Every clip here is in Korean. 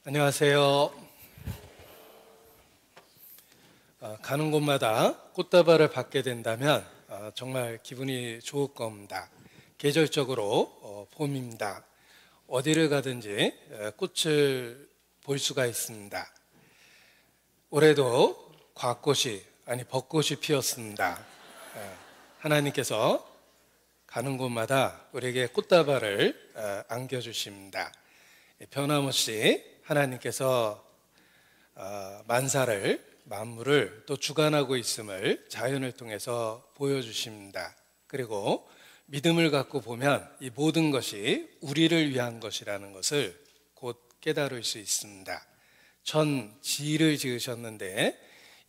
안녕하세요. 가는 곳마다 꽃다발을 받게 된다면 정말 기분이 좋을 겁니다. 계절적으로 봄입니다. 어디를 가든지 꽃을 볼 수가 있습니다. 올해도 벚꽃이 피었습니다. 하나님께서 가는 곳마다 우리에게 꽃다발을 안겨주십니다. 변함없이 하나님께서 만물을 또 주관하고 있음을 자연을 통해서 보여주십니다. 그리고 믿음을 갖고 보면 이 모든 것이 우리를 위한 것이라는 것을 곧 깨달을 수 있습니다. 지를 지으셨는데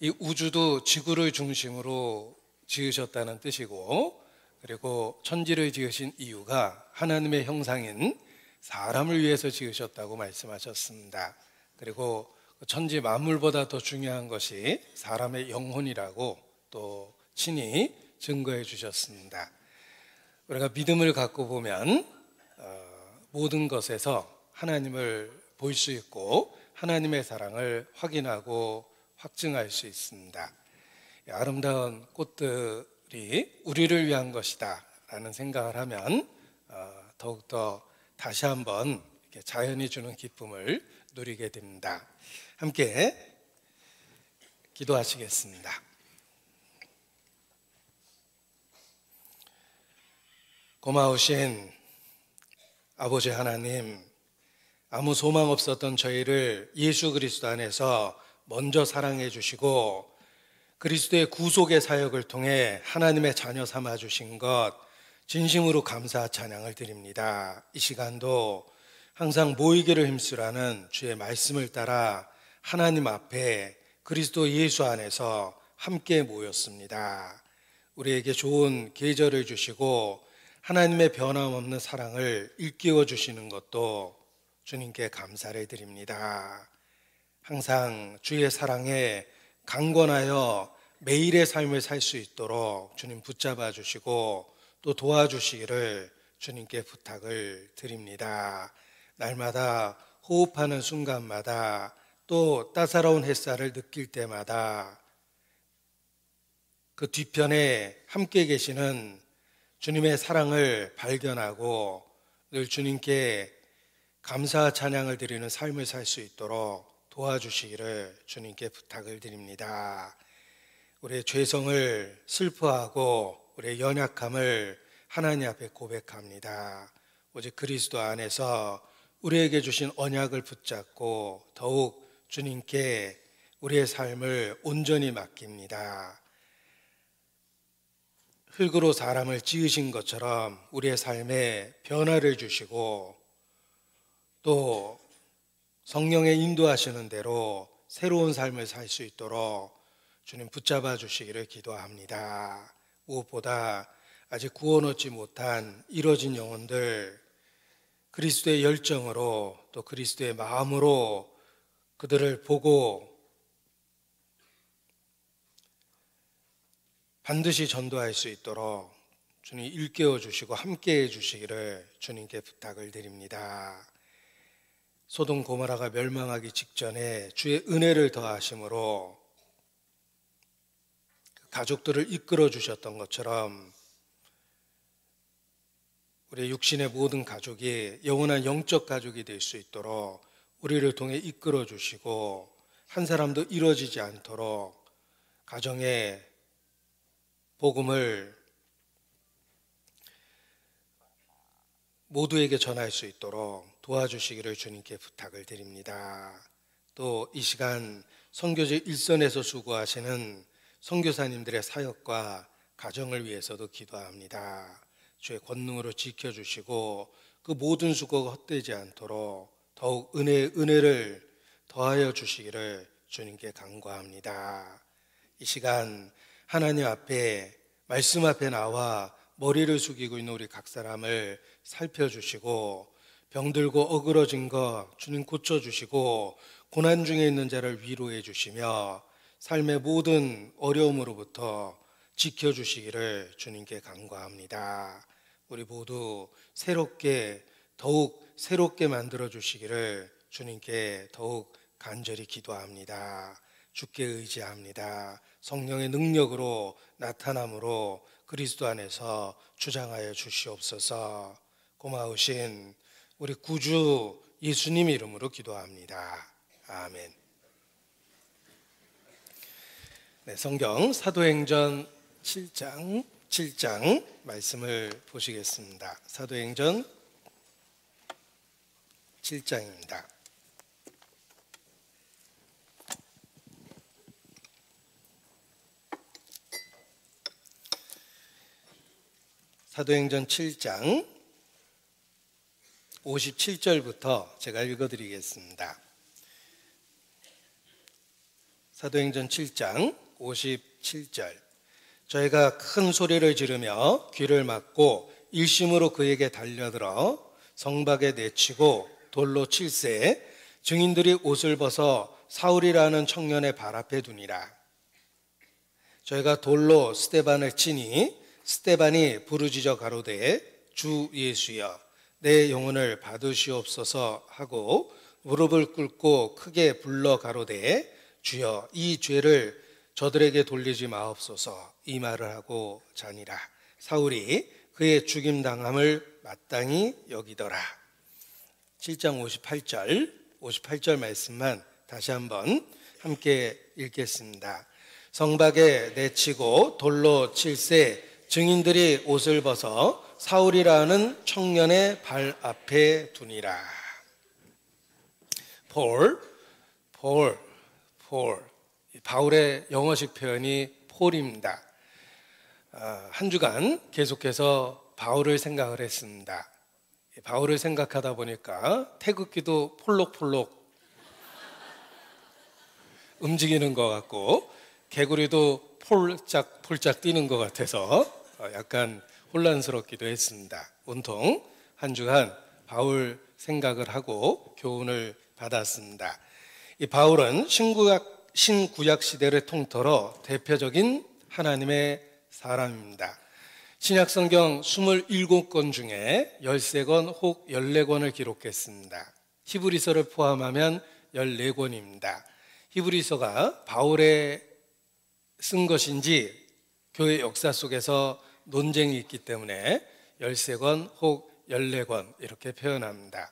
이 우주도 지구를 중심으로 지으셨다는 뜻이고, 그리고 천지를 지으신 이유가 하나님의 형상인 사람을 위해서 지으셨다고 말씀하셨습니다. 그리고 천지 만물보다 더 중요한 것이 사람의 영혼이라고 또 친히 증거해 주셨습니다. 우리가 믿음을 갖고 보면 모든 것에서 하나님을 볼 수 있고 하나님의 사랑을 확인하고 확증할 수 있습니다. 아름다운 꽃들이 우리를 위한 것이다 라는 생각을 하면 더욱더 다시 한번 자연이 주는 기쁨을 누리게 됩니다. 함께 기도하시겠습니다. 고마우신 아버지 하나님, 아무 소망 없었던 저희를 예수 그리스도 안에서 먼저 사랑해 주시고 그리스도의 구속의 사역을 통해 하나님의 자녀 삼아 주신 것 진심으로 감사 찬양을 드립니다. 이 시간도 항상 모이기를 힘쓰라는 주의 말씀을 따라 하나님 앞에 그리스도 예수 안에서 함께 모였습니다. 우리에게 좋은 계절을 주시고 하나님의 변함없는 사랑을 일깨워 주시는 것도 주님께 감사를 드립니다. 항상 주의 사랑에 강건하여 매일의 삶을 살 수 있도록 주님 붙잡아 주시고 또 도와주시기를 주님께 부탁을 드립니다. 날마다 호흡하는 순간마다 또 따사로운 햇살을 느낄 때마다 그 뒤편에 함께 계시는 주님의 사랑을 발견하고 늘 주님께 감사 찬양을 드리는 삶을 살 수 있도록 도와주시기를 주님께 부탁을 드립니다. 우리의 죄성을 슬퍼하고 우리의 연약함을 하나님 앞에 고백합니다. 오직 그리스도 안에서 우리에게 주신 언약을 붙잡고 더욱 주님께 우리의 삶을 온전히 맡깁니다. 흙으로 사람을 지으신 것처럼 우리의 삶에 변화를 주시고 또 성령의 인도하시는 대로 새로운 삶을 살 수 있도록 주님 붙잡아 주시기를 기도합니다. 무엇보다 아직 구원 얻지 못한 이뤄진 영혼들 그리스도의 열정으로 또 그리스도의 마음으로 그들을 보고 반드시 전도할 수 있도록 주님 일깨워 주시고 함께해 주시기를 주님께 부탁을 드립니다. 소돔 고모라가 멸망하기 직전에 주의 은혜를 더하심으로 가족들을 이끌어 주셨던 것처럼 우리의 육신의 모든 가족이 영원한 영적 가족이 될 수 있도록 우리를 통해 이끌어 주시고 한 사람도 이루어지지 않도록 가정의 복음을 모두에게 전할 수 있도록 도와주시기를 주님께 부탁을 드립니다. 또 이 시간 선교지 일선에서 수고하시는 선교사님들의 사역과 가정을 위해서도 기도합니다. 주의 권능으로 지켜주시고 그 모든 수고가 헛되지 않도록 더욱 은혜를 더하여 주시기를 주님께 간구합니다. 이 시간 하나님 앞에 말씀 앞에 나와 머리를 숙이고 있는 우리 각 사람을 살펴주시고 병들고 어그러진 것 주님 고쳐주시고 고난 중에 있는 자를 위로해 주시며 삶의 모든 어려움으로부터 지켜주시기를 주님께 간구합니다. 우리 모두 더욱 새롭게 만들어 주시기를 주님께 더욱 간절히 기도합니다. 주께 의지합니다. 성령의 능력으로 나타남으로 그리스도 안에서 주장하여 주시옵소서. 고마우신 우리 구주 예수님 이름으로 기도합니다. 아멘. 네, 성경 사도행전 7장 말씀을 보시겠습니다. 사도행전 7장입니다. 사도행전 7장 57절부터 제가 읽어드리겠습니다. 사도행전 7장 57절. 저희가 큰 소리를 지르며 귀를 막고 일심으로 그에게 달려들어 성박에 내치고 돌로 칠세 증인들이 옷을 벗어 사울이라는 청년의 발 앞에 두니라. 저희가 돌로 스데반을 치니 스데반이 부르짖어 가로되 주 예수여 내 영혼을 받으시옵소서 하고 무릎을 꿇고 크게 불러 가로되 주여 이 죄를 저들에게 돌리지 마옵소서 이 말을 하고 자니라. 사울이 그의 죽임당함을 마땅히 여기더라. 7장 58절 말씀만 다시 한번 함께 읽겠습니다. 성박에 내치고 돌로 칠세 증인들이 옷을 벗어 사울이라는 청년의 발 앞에 두니라. 바울의 영어식 표현이 폴입니다. 한 주간 계속해서 바울을 생각을 했습니다. 바울을 생각하다 보니까 태극기도 폴록폴록 움직이는 것 같고 개구리도 폴짝 뛰는 것 같아서 약간 혼란스럽기도 했습니다. 온통 한 주간 바울 생각을 하고 교훈을 받았습니다. 이 바울은 신구약 시대를 통틀어 대표적인 하나님의 사람입니다. 신약성경 27권 중에 13권 혹 14권을 기록했습니다. 히브리서를 포함하면 14권입니다. 히브리서가 바울의 쓴 것인지 교회 역사 속에서 논쟁이 있기 때문에 13권 혹 14권 이렇게 표현합니다.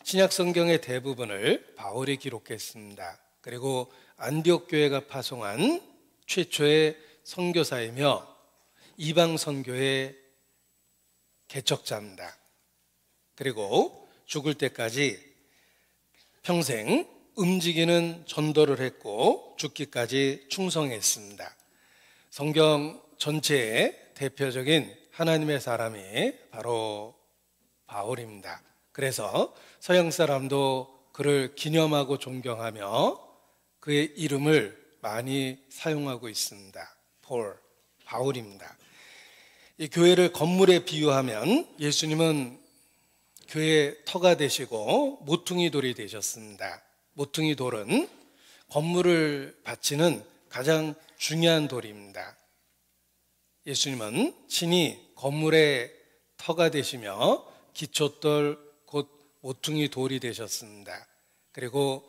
신약성경의 대부분을 바울이 기록했습니다. 그리고 안디옥 교회가 파송한 최초의 선교사이며 이방 선교의 개척자입니다. 그리고 죽을 때까지 평생 움직이는 전도를 했고 죽기까지 충성했습니다. 성경 전체의 대표적인 하나님의 사람이 바로 바울입니다. 그래서 서양 사람도 그를 기념하고 존경하며 그의 이름을 많이 사용하고 있습니다. 바울입니다. 이 교회를 건물에 비유하면 예수님은 교회의 터가 되시고 모퉁이 돌이 되셨습니다. 모퉁이 돌은 건물을 받치는 가장 중요한 돌입니다. 예수님은 친히 건물의 터가 되시며 기초돌 곧 모퉁이 돌이 되셨습니다. 그리고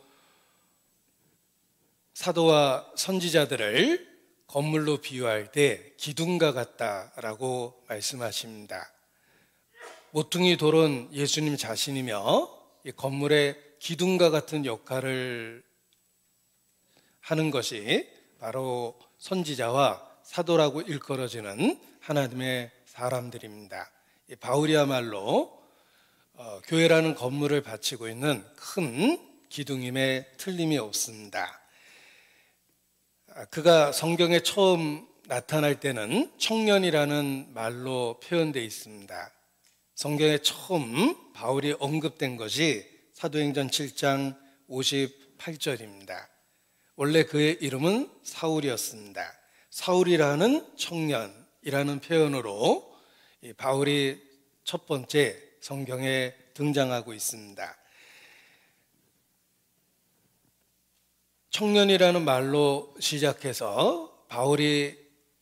사도와 선지자들을 건물로 비유할 때 기둥과 같다라고 말씀하십니다. 모퉁이 돌은 예수님 자신이며 이 건물의 기둥과 같은 역할을 하는 것이 바로 선지자와 사도라고 일컬어지는 하나님의 사람들입니다. 바울이야말로 교회라는 건물을 바치고 있는 큰 기둥임에 틀림이 없습니다. 그가 성경에 처음 나타날 때는 청년이라는 말로 표현되어 있습니다. 성경에 처음 바울이 언급된 것이 사도행전 7장 58절입니다. 원래 그의 이름은 사울이었습니다. 사울이라는 청년이라는 표현으로 바울이 첫 번째 성경에 등장하고 있습니다. 청년이라는 말로 시작해서 바울이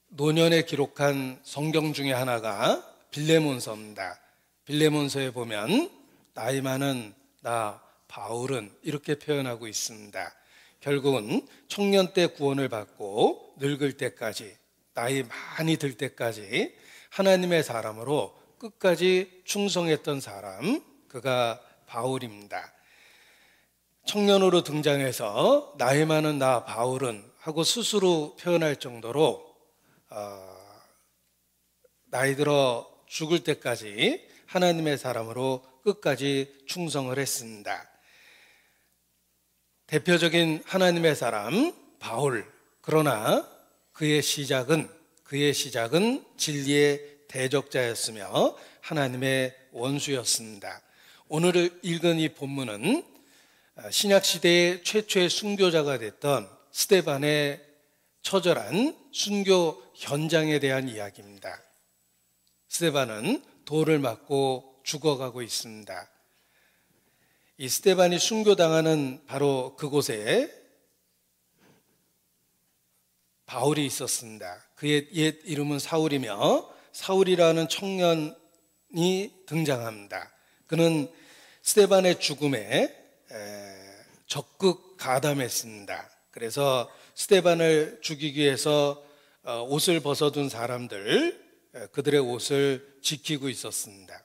노년에 기록한 성경 중에 하나가 빌레몬서입니다. 빌레몬서에 보면 나이 많은 나 바울은 이렇게 표현하고 있습니다. 결국은 청년 때 구원을 받고 늙을 때까지, 나이 많이 들 때까지 하나님의 사람으로 끝까지 충성했던 사람, 그가 바울입니다. 청년으로 등장해서 나이 많은 나 바울은 하고 스스로 표현할 정도로 나이 들어 죽을 때까지 하나님의 사람으로 끝까지 충성을 했습니다. 대표적인 하나님의 사람 바울, 그러나 그의 시작은 진리의 대적자였으며 하나님의 원수였습니다. 오늘 읽은 이 본문은 신약시대의 최초의 순교자가 됐던 스데반의 처절한 순교 현장에 대한 이야기입니다. 스데반은 돌을 맞고 죽어가고 있습니다. 이 스데반이 순교당하는 바로 그곳에 바울이 있었습니다. 그의 옛 이름은 사울이며 사울이라는 청년이 등장합니다. 그는 스데반의 죽음에 적극 가담했습니다. 그래서 스데반을 죽이기 위해서 옷을 벗어둔 사람들, 그들의 옷을 지키고 있었습니다.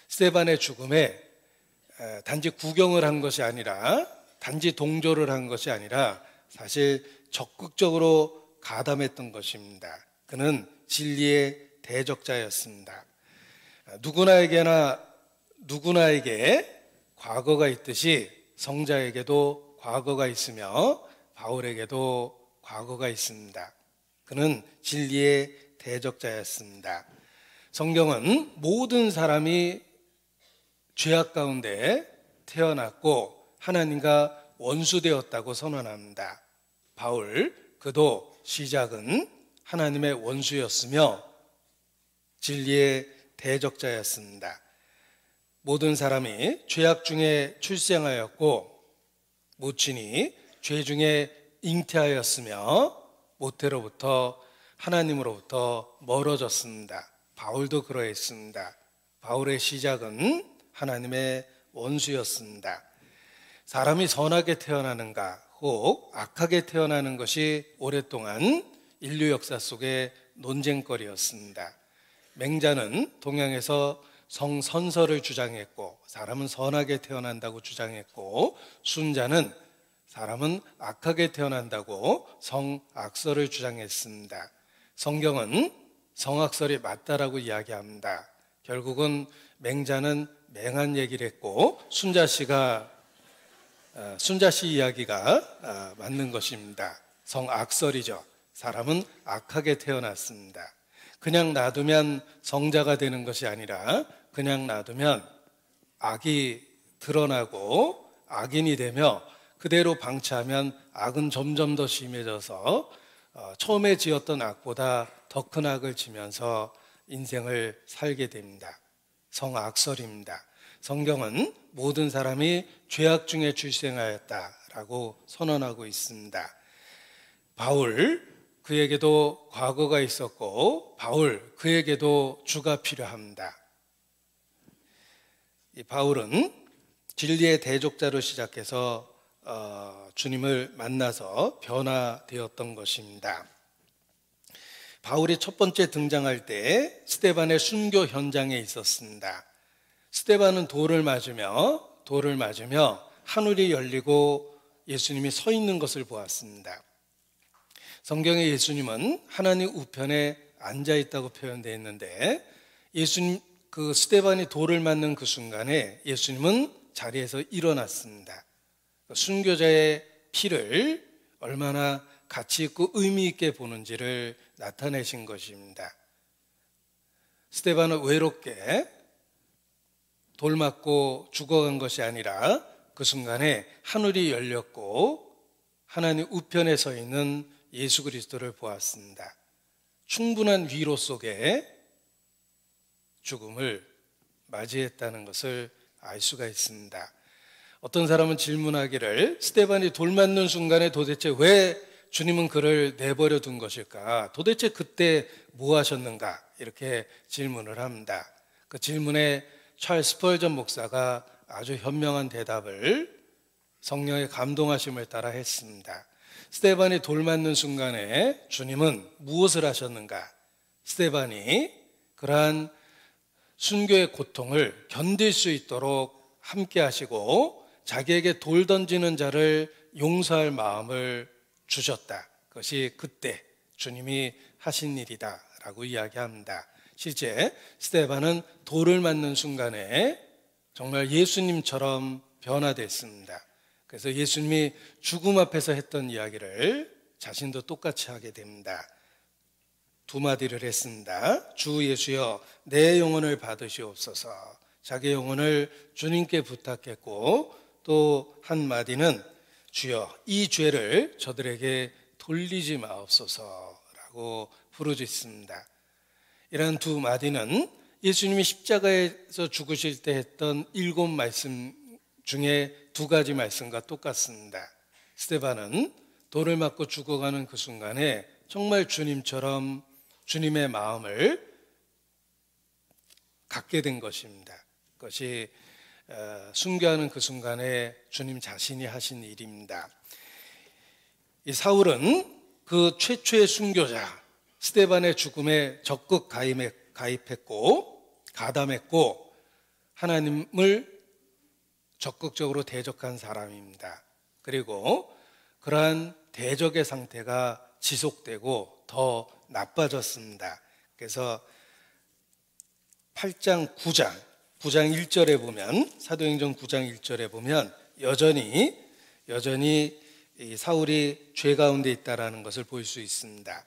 스데반의 죽음에 단지 구경을 한 것이 아니라, 단지 동조를 한 것이 아니라 사실 적극적으로 가담했던 것입니다. 그는 진리의 대적자였습니다. 누구나에게 과거가 있듯이 성자에게도 과거가 있으며 바울에게도 과거가 있습니다. 그는 진리의 대적자였습니다. 성경은 모든 사람이 죄악 가운데 태어났고 하나님과 원수되었다고 선언합니다. 바울, 그도 시작은 하나님의 원수였으며 진리의 대적자였습니다. 모든 사람이 죄악 중에 출생하였고 모친이 죄 중에 잉태하였으며 모태로부터 하나님으로부터 멀어졌습니다. 바울도 그러했습니다. 바울의 시작은 하나님의 원수였습니다. 사람이 선하게 태어나는가 혹 악하게 태어나는 것이 오랫동안 인류 역사 속의 논쟁거리였습니다. 맹자는 동양에서 성선설을 주장했고 사람은 선하게 태어난다고 주장했고, 순자는 사람은 악하게 태어난다고 성악설을 주장했습니다. 성경은 성악설이 맞다라고 이야기합니다. 결국은 맹자는 맹한 얘기를 했고 순자 씨 이야기가 맞는 것입니다. 성악설이죠. 사람은 악하게 태어났습니다. 그냥 놔두면 성자가 되는 것이 아니라 그냥 놔두면 악이 드러나고 악인이 되며 그대로 방치하면 악은 점점 더 심해져서 처음에 지었던 악보다 더 큰 악을 지면서 인생을 살게 됩니다. 성악설입니다. 성경은 모든 사람이 죄악 중에 출생하였다라고 선언하고 있습니다. 바울, 그에게도 과거가 있었고 바울, 그에게도 주가 필요합니다. 이 바울은 진리의 대적자로 시작해서 주님을 만나서 변화되었던 것입니다. 바울이 첫 번째 등장할 때 스데반의 순교 현장에 있었습니다. 스데반은 돌을 맞으며 하늘이 열리고 예수님이 서 있는 것을 보았습니다. 성경의 예수님은 하나님 우편에 앉아 있다고 표현되어 있는데, 그 스데반이 돌을 맞는 그 순간에 예수님은 자리에서 일어났습니다. 순교자의 피를 얼마나 가치 있고 의미 있게 보는지를 나타내신 것입니다. 스데반은 외롭게 돌 맞고 죽어간 것이 아니라 그 순간에 하늘이 열렸고 하나님 우편에 서 있는 예수 그리스도를 보았습니다. 충분한 위로 속에 죽음을 맞이했다는 것을 알 수가 있습니다. 어떤 사람은 질문하기를, 스데반이 돌 맞는 순간에 도대체 왜 주님은 그를 내버려 둔 것일까? 도대체 그때 뭐 하셨는가? 이렇게 질문을 합니다. 그 질문에 찰스 스펄전 목사가 아주 현명한 대답을 성령의 감동하심을 따라 했습니다. 스데반이 돌 맞는 순간에 주님은 무엇을 하셨는가? 스데반이 그러한 순교의 고통을 견딜 수 있도록 함께 하시고 자기에게 돌 던지는 자를 용서할 마음을 주셨다. 그것이 그때 주님이 하신 일이다 라고 이야기합니다. 실제 스데반은 돌을 맞는 순간에 정말 예수님처럼 변화됐습니다. 그래서 예수님이 죽음 앞에서 했던 이야기를 자신도 똑같이 하게 됩니다. 두 마디를 했습니다. 주 예수여 내 영혼을 받으시옵소서. 자기 영혼을 주님께 부탁했고 또 한 마디는 주여 이 죄를 저들에게 돌리지 마옵소서라고 부르짖습니다. 이런 두 마디는 예수님이 십자가에서 죽으실 때 했던 7 말씀 중에 2가지 말씀과 똑같습니다. 스데반은 돌을 맞고 죽어가는 그 순간에 정말 주님처럼 주님의 마음을 갖게 된 것입니다. 그것이 순교하는 그 순간에 주님 자신이 하신 일입니다. 이 사울은 그 최초의 순교자 스데반의 죽음에 적극 가입했고 가담했고 하나님을 적극적으로 대적한 사람입니다. 그리고 그러한 대적의 상태가 지속되고 더 나빠졌습니다. 그래서 8장 9장 1절에 보면 사도행전 9장 1절에 보면 여전히 이 사울이 죄 가운데 있다라는 것을 볼 수 있습니다.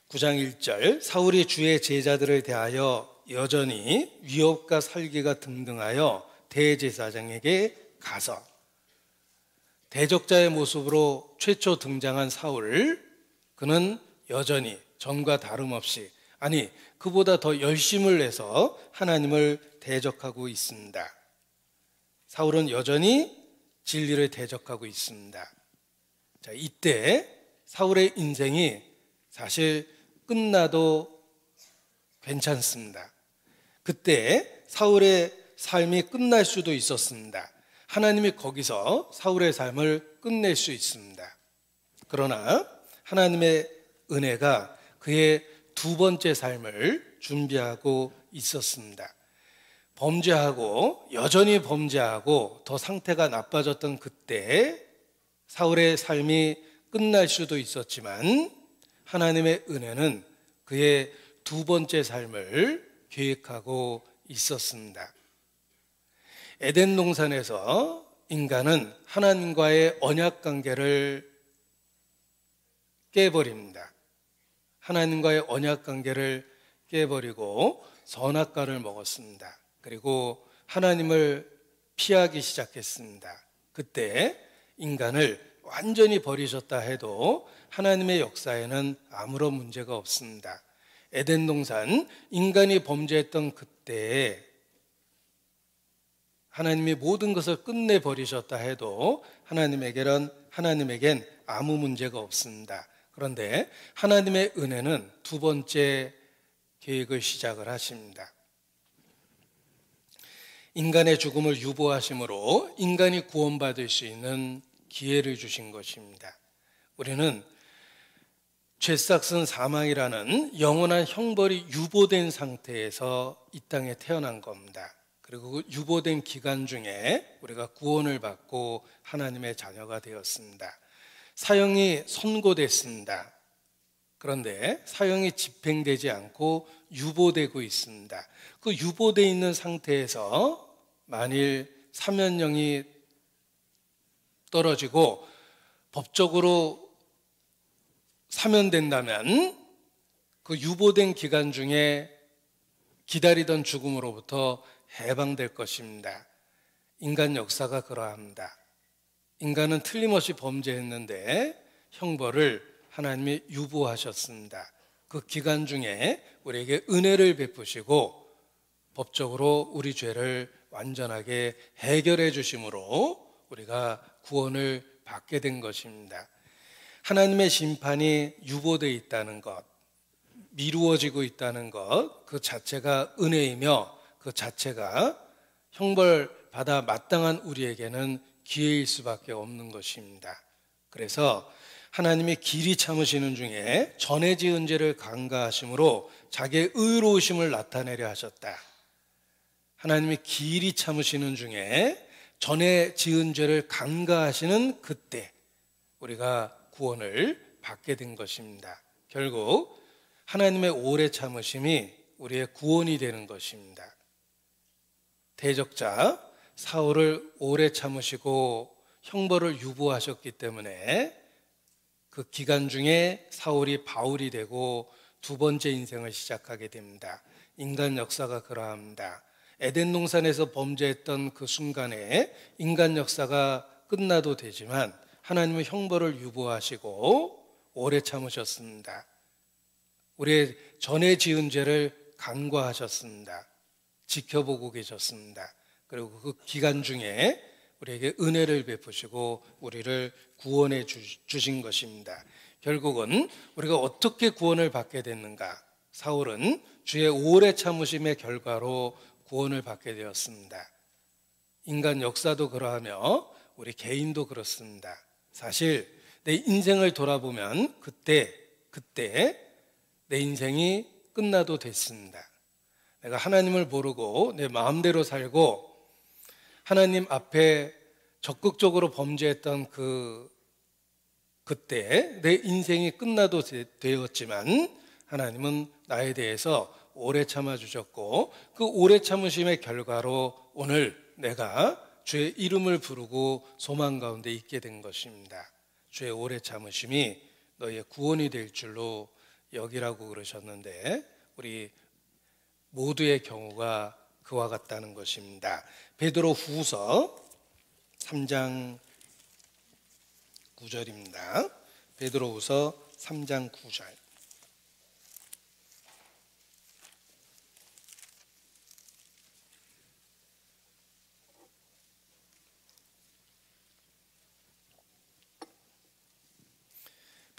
9장 1절 사울이 주의 제자들을 대하여 여전히 위협과 살기가 등등하여 대제사장에게 가서 대적자의 모습으로 최초 등장한 사울 그는 여전히 전과 다름없이 아니 그보다 더 열심을 내서 하나님을 대적하고 있습니다. 사울은 여전히 진리를 대적하고 있습니다. 자, 이때 사울의 인생이 사실 끝나도 괜찮습니다. 그때 사울의 삶이 끝날 수도 있었습니다. 하나님이 거기서 사울의 삶을 끝낼 수 있습니다. 그러나 하나님의 은혜가 그의 2번째 삶을 준비하고 있었습니다. 여전히 범죄하고 더 상태가 나빠졌던 그때 사울의 삶이 끝날 수도 있었지만 하나님의 은혜는 그의 2번째 삶을 계획하고 있었습니다. 에덴 동산에서 인간은 하나님과의 언약 관계를 깨버립니다. 하나님과의 언약 관계를 깨버리고 선악과를 먹었습니다. 그리고 하나님을 피하기 시작했습니다. 그때 인간을 완전히 버리셨다 해도 하나님의 역사에는 아무런 문제가 없습니다. 에덴 동산 인간이 범죄했던 그때에 하나님이 모든 것을 끝내버리셨다 해도 하나님에겐 아무 문제가 없습니다. 그런데 하나님의 은혜는 2번째 계획을 시작을 하십니다. 인간의 죽음을 유보하심으로 인간이 구원받을 수 있는 기회를 주신 것입니다. 우리는 죄싹은 사망이라는 영원한 형벌이 유보된 상태에서 이 땅에 태어난 겁니다. 그리고 그 유보된 기간 중에 우리가 구원을 받고 하나님의 자녀가 되었습니다. 사형이 선고됐습니다. 그런데 사형이 집행되지 않고 유보되고 있습니다. 그 유보되어 있는 상태에서 만일 사면령이 떨어지고 법적으로 사면된다면 그 유보된 기간 중에 기다리던 죽음으로부터 해방될 것입니다. 인간 역사가 그러합니다. 인간은 틀림없이 범죄했는데 형벌을 하나님이 유보하셨습니다. 그 기간 중에 우리에게 은혜를 베푸시고 법적으로 우리 죄를 완전하게 해결해 주심으로 우리가 구원을 받게 된 것입니다. 하나님의 심판이 유보되어 있다는 것, 미루어지고 있다는 것, 그 자체가 은혜이며 그 자체가 형벌 받아 마땅한 우리에게는 기회일 수밖에 없는 것입니다. 그래서 하나님이 길이 참으시는 중에 전에 지은 죄를 간과하심으로 자기의 의로우심을 나타내려 하셨다. 하나님이 길이 참으시는 중에 전에 지은 죄를 간과하시는 그때 우리가 구원을 받게 된 것입니다. 결국 하나님의 오래 참으심이 우리의 구원이 되는 것입니다. 대적자 사울을 오래 참으시고 형벌을 유보하셨기 때문에 그 기간 중에 사울이 바울이 되고 두 번째 인생을 시작하게 됩니다. 인간 역사가 그러합니다. 에덴 동산에서 범죄했던 그 순간에 인간 역사가 끝나도 되지만 하나님은 형벌을 유보하시고 오래 참으셨습니다. 우리의 전에 지은 죄를 간과하셨습니다. 지켜보고 계셨습니다. 그리고 그 기간 중에 우리에게 은혜를 베푸시고 우리를 구원해 주신 것입니다. 결국은 우리가 어떻게 구원을 받게 됐는가? 사울은 주의 오래 참으심의 결과로 구원을 받게 되었습니다. 인간 역사도 그러하며 우리 개인도 그렇습니다. 사실 내 인생을 돌아보면 그때 내 인생이 끝나도 됐습니다. 내가 하나님을 모르고 내 마음대로 살고 하나님 앞에 적극적으로 범죄했던 그때 내 인생이 끝나도 되었지만 하나님은 나에 대해서 오래 참아주셨고 그 오래 참으심의 결과로 오늘 내가 주의 이름을 부르고 소망 가운데 있게 된 것입니다. 주의 오래 참으심이 너희의 구원이 될 줄로 여기라고 그러셨는데 우리 모두의 경우가 그와 같다는 것입니다. 베드로 후서 3장 9절입니다. 베드로 후서 3장 9절.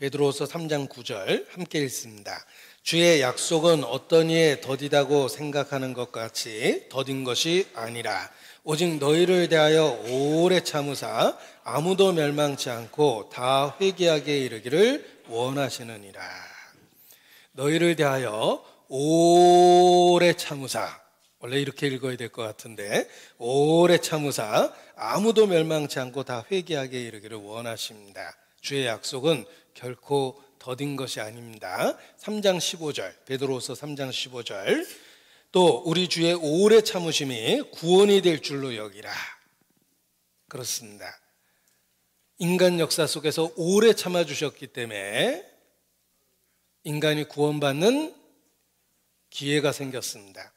베드로후서 3장 9절 함께 읽습니다. 주의 약속은 어떤 이에 더디다고 생각하는 것 같이 더딘 것이 아니라 오직 너희를 대하여 오래 참으사 아무도 멸망치 않고 다 회개하게 이르기를 원하시느니라. 너희를 대하여 오래 참으사, 원래 이렇게 읽어야 될 것 같은데 오래 참으사 아무도 멸망치 않고 다 회개하게 이르기를 원하십니다. 주의 약속은 결코 더딘 것이 아닙니다. 3장 15절, 베드로후서 3장 15절. 또 우리 주의 오래 참으심이 구원이 될 줄로 여기라. 그렇습니다. 인간 역사 속에서 오래 참아주셨기 때문에 인간이 구원받는 기회가 생겼습니다.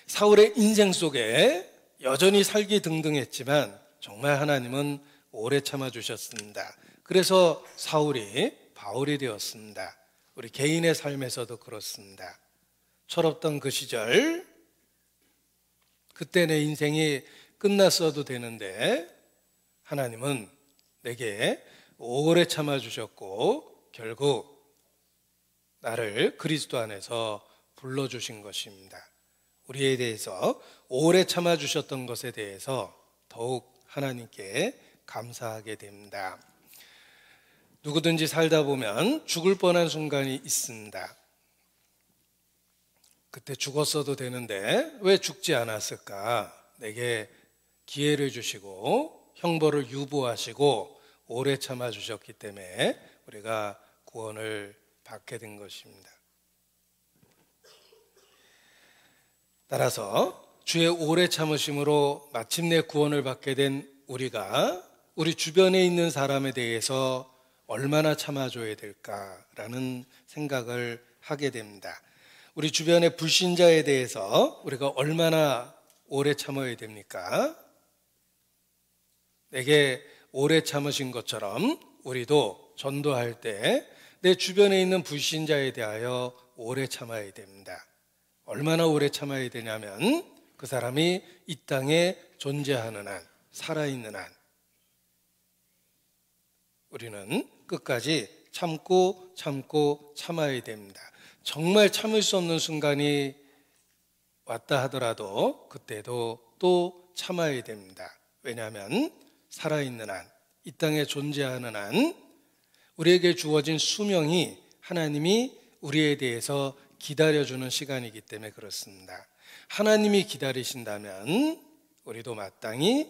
사울의 인생 속에 여전히 살기 등등했지만 정말 하나님은 오래 참아주셨습니다. 그래서 사울이 바울이 되었습니다. 우리 개인의 삶에서도 그렇습니다. 철없던 그 시절, 그때 내 인생이 끝났어도 되는데 하나님은 내게 오래 참아주셨고 결국 나를 그리스도 안에서 불러주신 것입니다. 우리에 대해서 오래 참아주셨던 것에 대해서 더욱 하나님께 감사하게 됩니다. 누구든지 살다 보면 죽을 뻔한 순간이 있습니다. 그때 죽었어도 되는데 왜 죽지 않았을까? 내게 기회를 주시고 형벌을 유보하시고 오래 참아주셨기 때문에 우리가 구원을 받게 된 것입니다. 따라서 주의 오래 참으심으로 마침내 구원을 받게 된 우리가 우리 주변에 있는 사람에 대해서 얼마나 참아줘야 될까라는 생각을 하게 됩니다. 우리 주변의 불신자에 대해서 우리가 얼마나 오래 참아야 됩니까? 내게 오래 참으신 것처럼 우리도 전도할 때 내 주변에 있는 불신자에 대하여 오래 참아야 됩니다. 얼마나 오래 참아야 되냐면 그 사람이 이 땅에 존재하는 한, 살아있는 한 우리는 끝까지 참고 참아야 됩니다. 정말 참을 수 없는 순간이 왔다 하더라도 그때도 또 참아야 됩니다. 왜냐하면 살아있는 한, 이 땅에 존재하는 한 우리에게 주어진 수명이 하나님이 우리에 대해서 기다려주는 시간이기 때문에 그렇습니다. 하나님이 기다리신다면 우리도 마땅히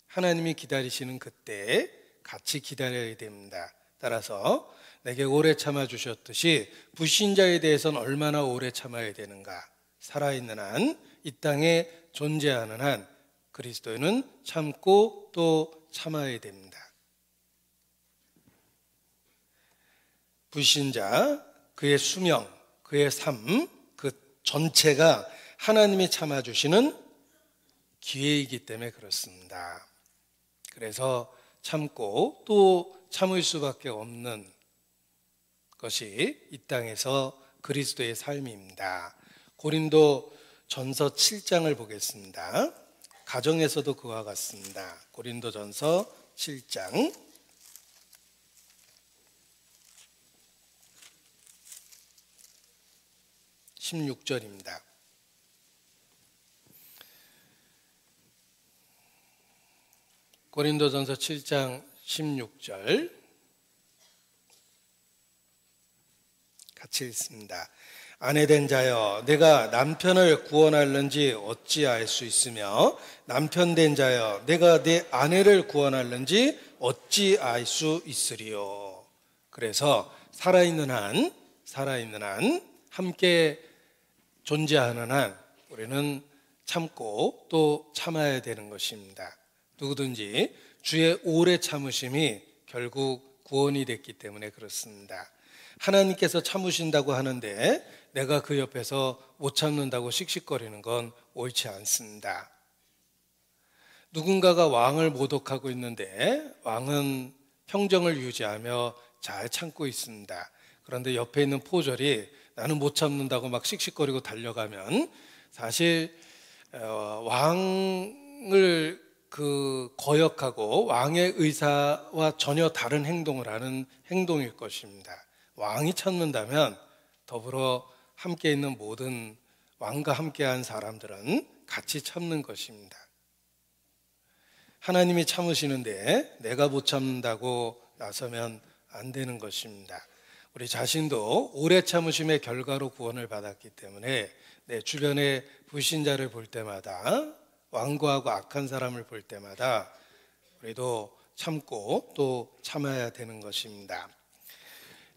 하나님이 기다리시는 그때 같이 기다려야 됩니다. 따라서 내게 오래 참아주셨듯이 불신자에 대해서는 얼마나 오래 참아야 되는가? 살아있는 한, 이 땅에 존재하는 한 그리스도인은 참고 또 참아야 됩니다. 불신자, 그의 수명, 그의 삶, 그 전체가 하나님이 참아주시는 기회이기 때문에 그렇습니다. 그래서 참고 또 참을 수밖에 없는 것이 이 땅에서 그리스도의 삶입니다. 고린도 전서 7장을 보겠습니다. 가정에서도 그와 같습니다. 고린도 전서 7장 16절입니다. 고린도전서 7장 16절 같이 읽습니다. 아내된 자여 내가 남편을 구원할는지 어찌 알 수 있으며 남편된 자여 내가 내 아내를 구원할는지 어찌 알 수 있으리요. 그래서 살아있는 한 함께 존재하는 한 우리는 참고 또 참아야 되는 것입니다. 누구든지 주의 오래 참으심이 결국 구원이 됐기 때문에 그렇습니다. 하나님께서 참으신다고 하는데 내가 그 옆에서 못 참는다고 씩씩거리는 건 옳지 않습니다. 누군가가 왕을 모독하고 있는데 왕은 평정을 유지하며 잘 참고 있습니다. 그런데 옆에 있는 포졸이 나는 못 참는다고 막 씩씩거리고 달려가면 사실 왕을 거역하고 왕의 의사와 전혀 다른 행동을 하는 행동일 것입니다. 왕이 참는다면 더불어 함께 있는 모든 왕과 함께한 사람들은 같이 참는 것입니다. 하나님이 참으시는데 내가 못 참는다고 나서면 안 되는 것입니다. 우리 자신도 오래 참으심의 결과로 구원을 받았기 때문에 내 주변의 불신자를 볼 때마다 완고하고 악한 사람을 볼 때마다 우리도 참고 또 참아야 되는 것입니다.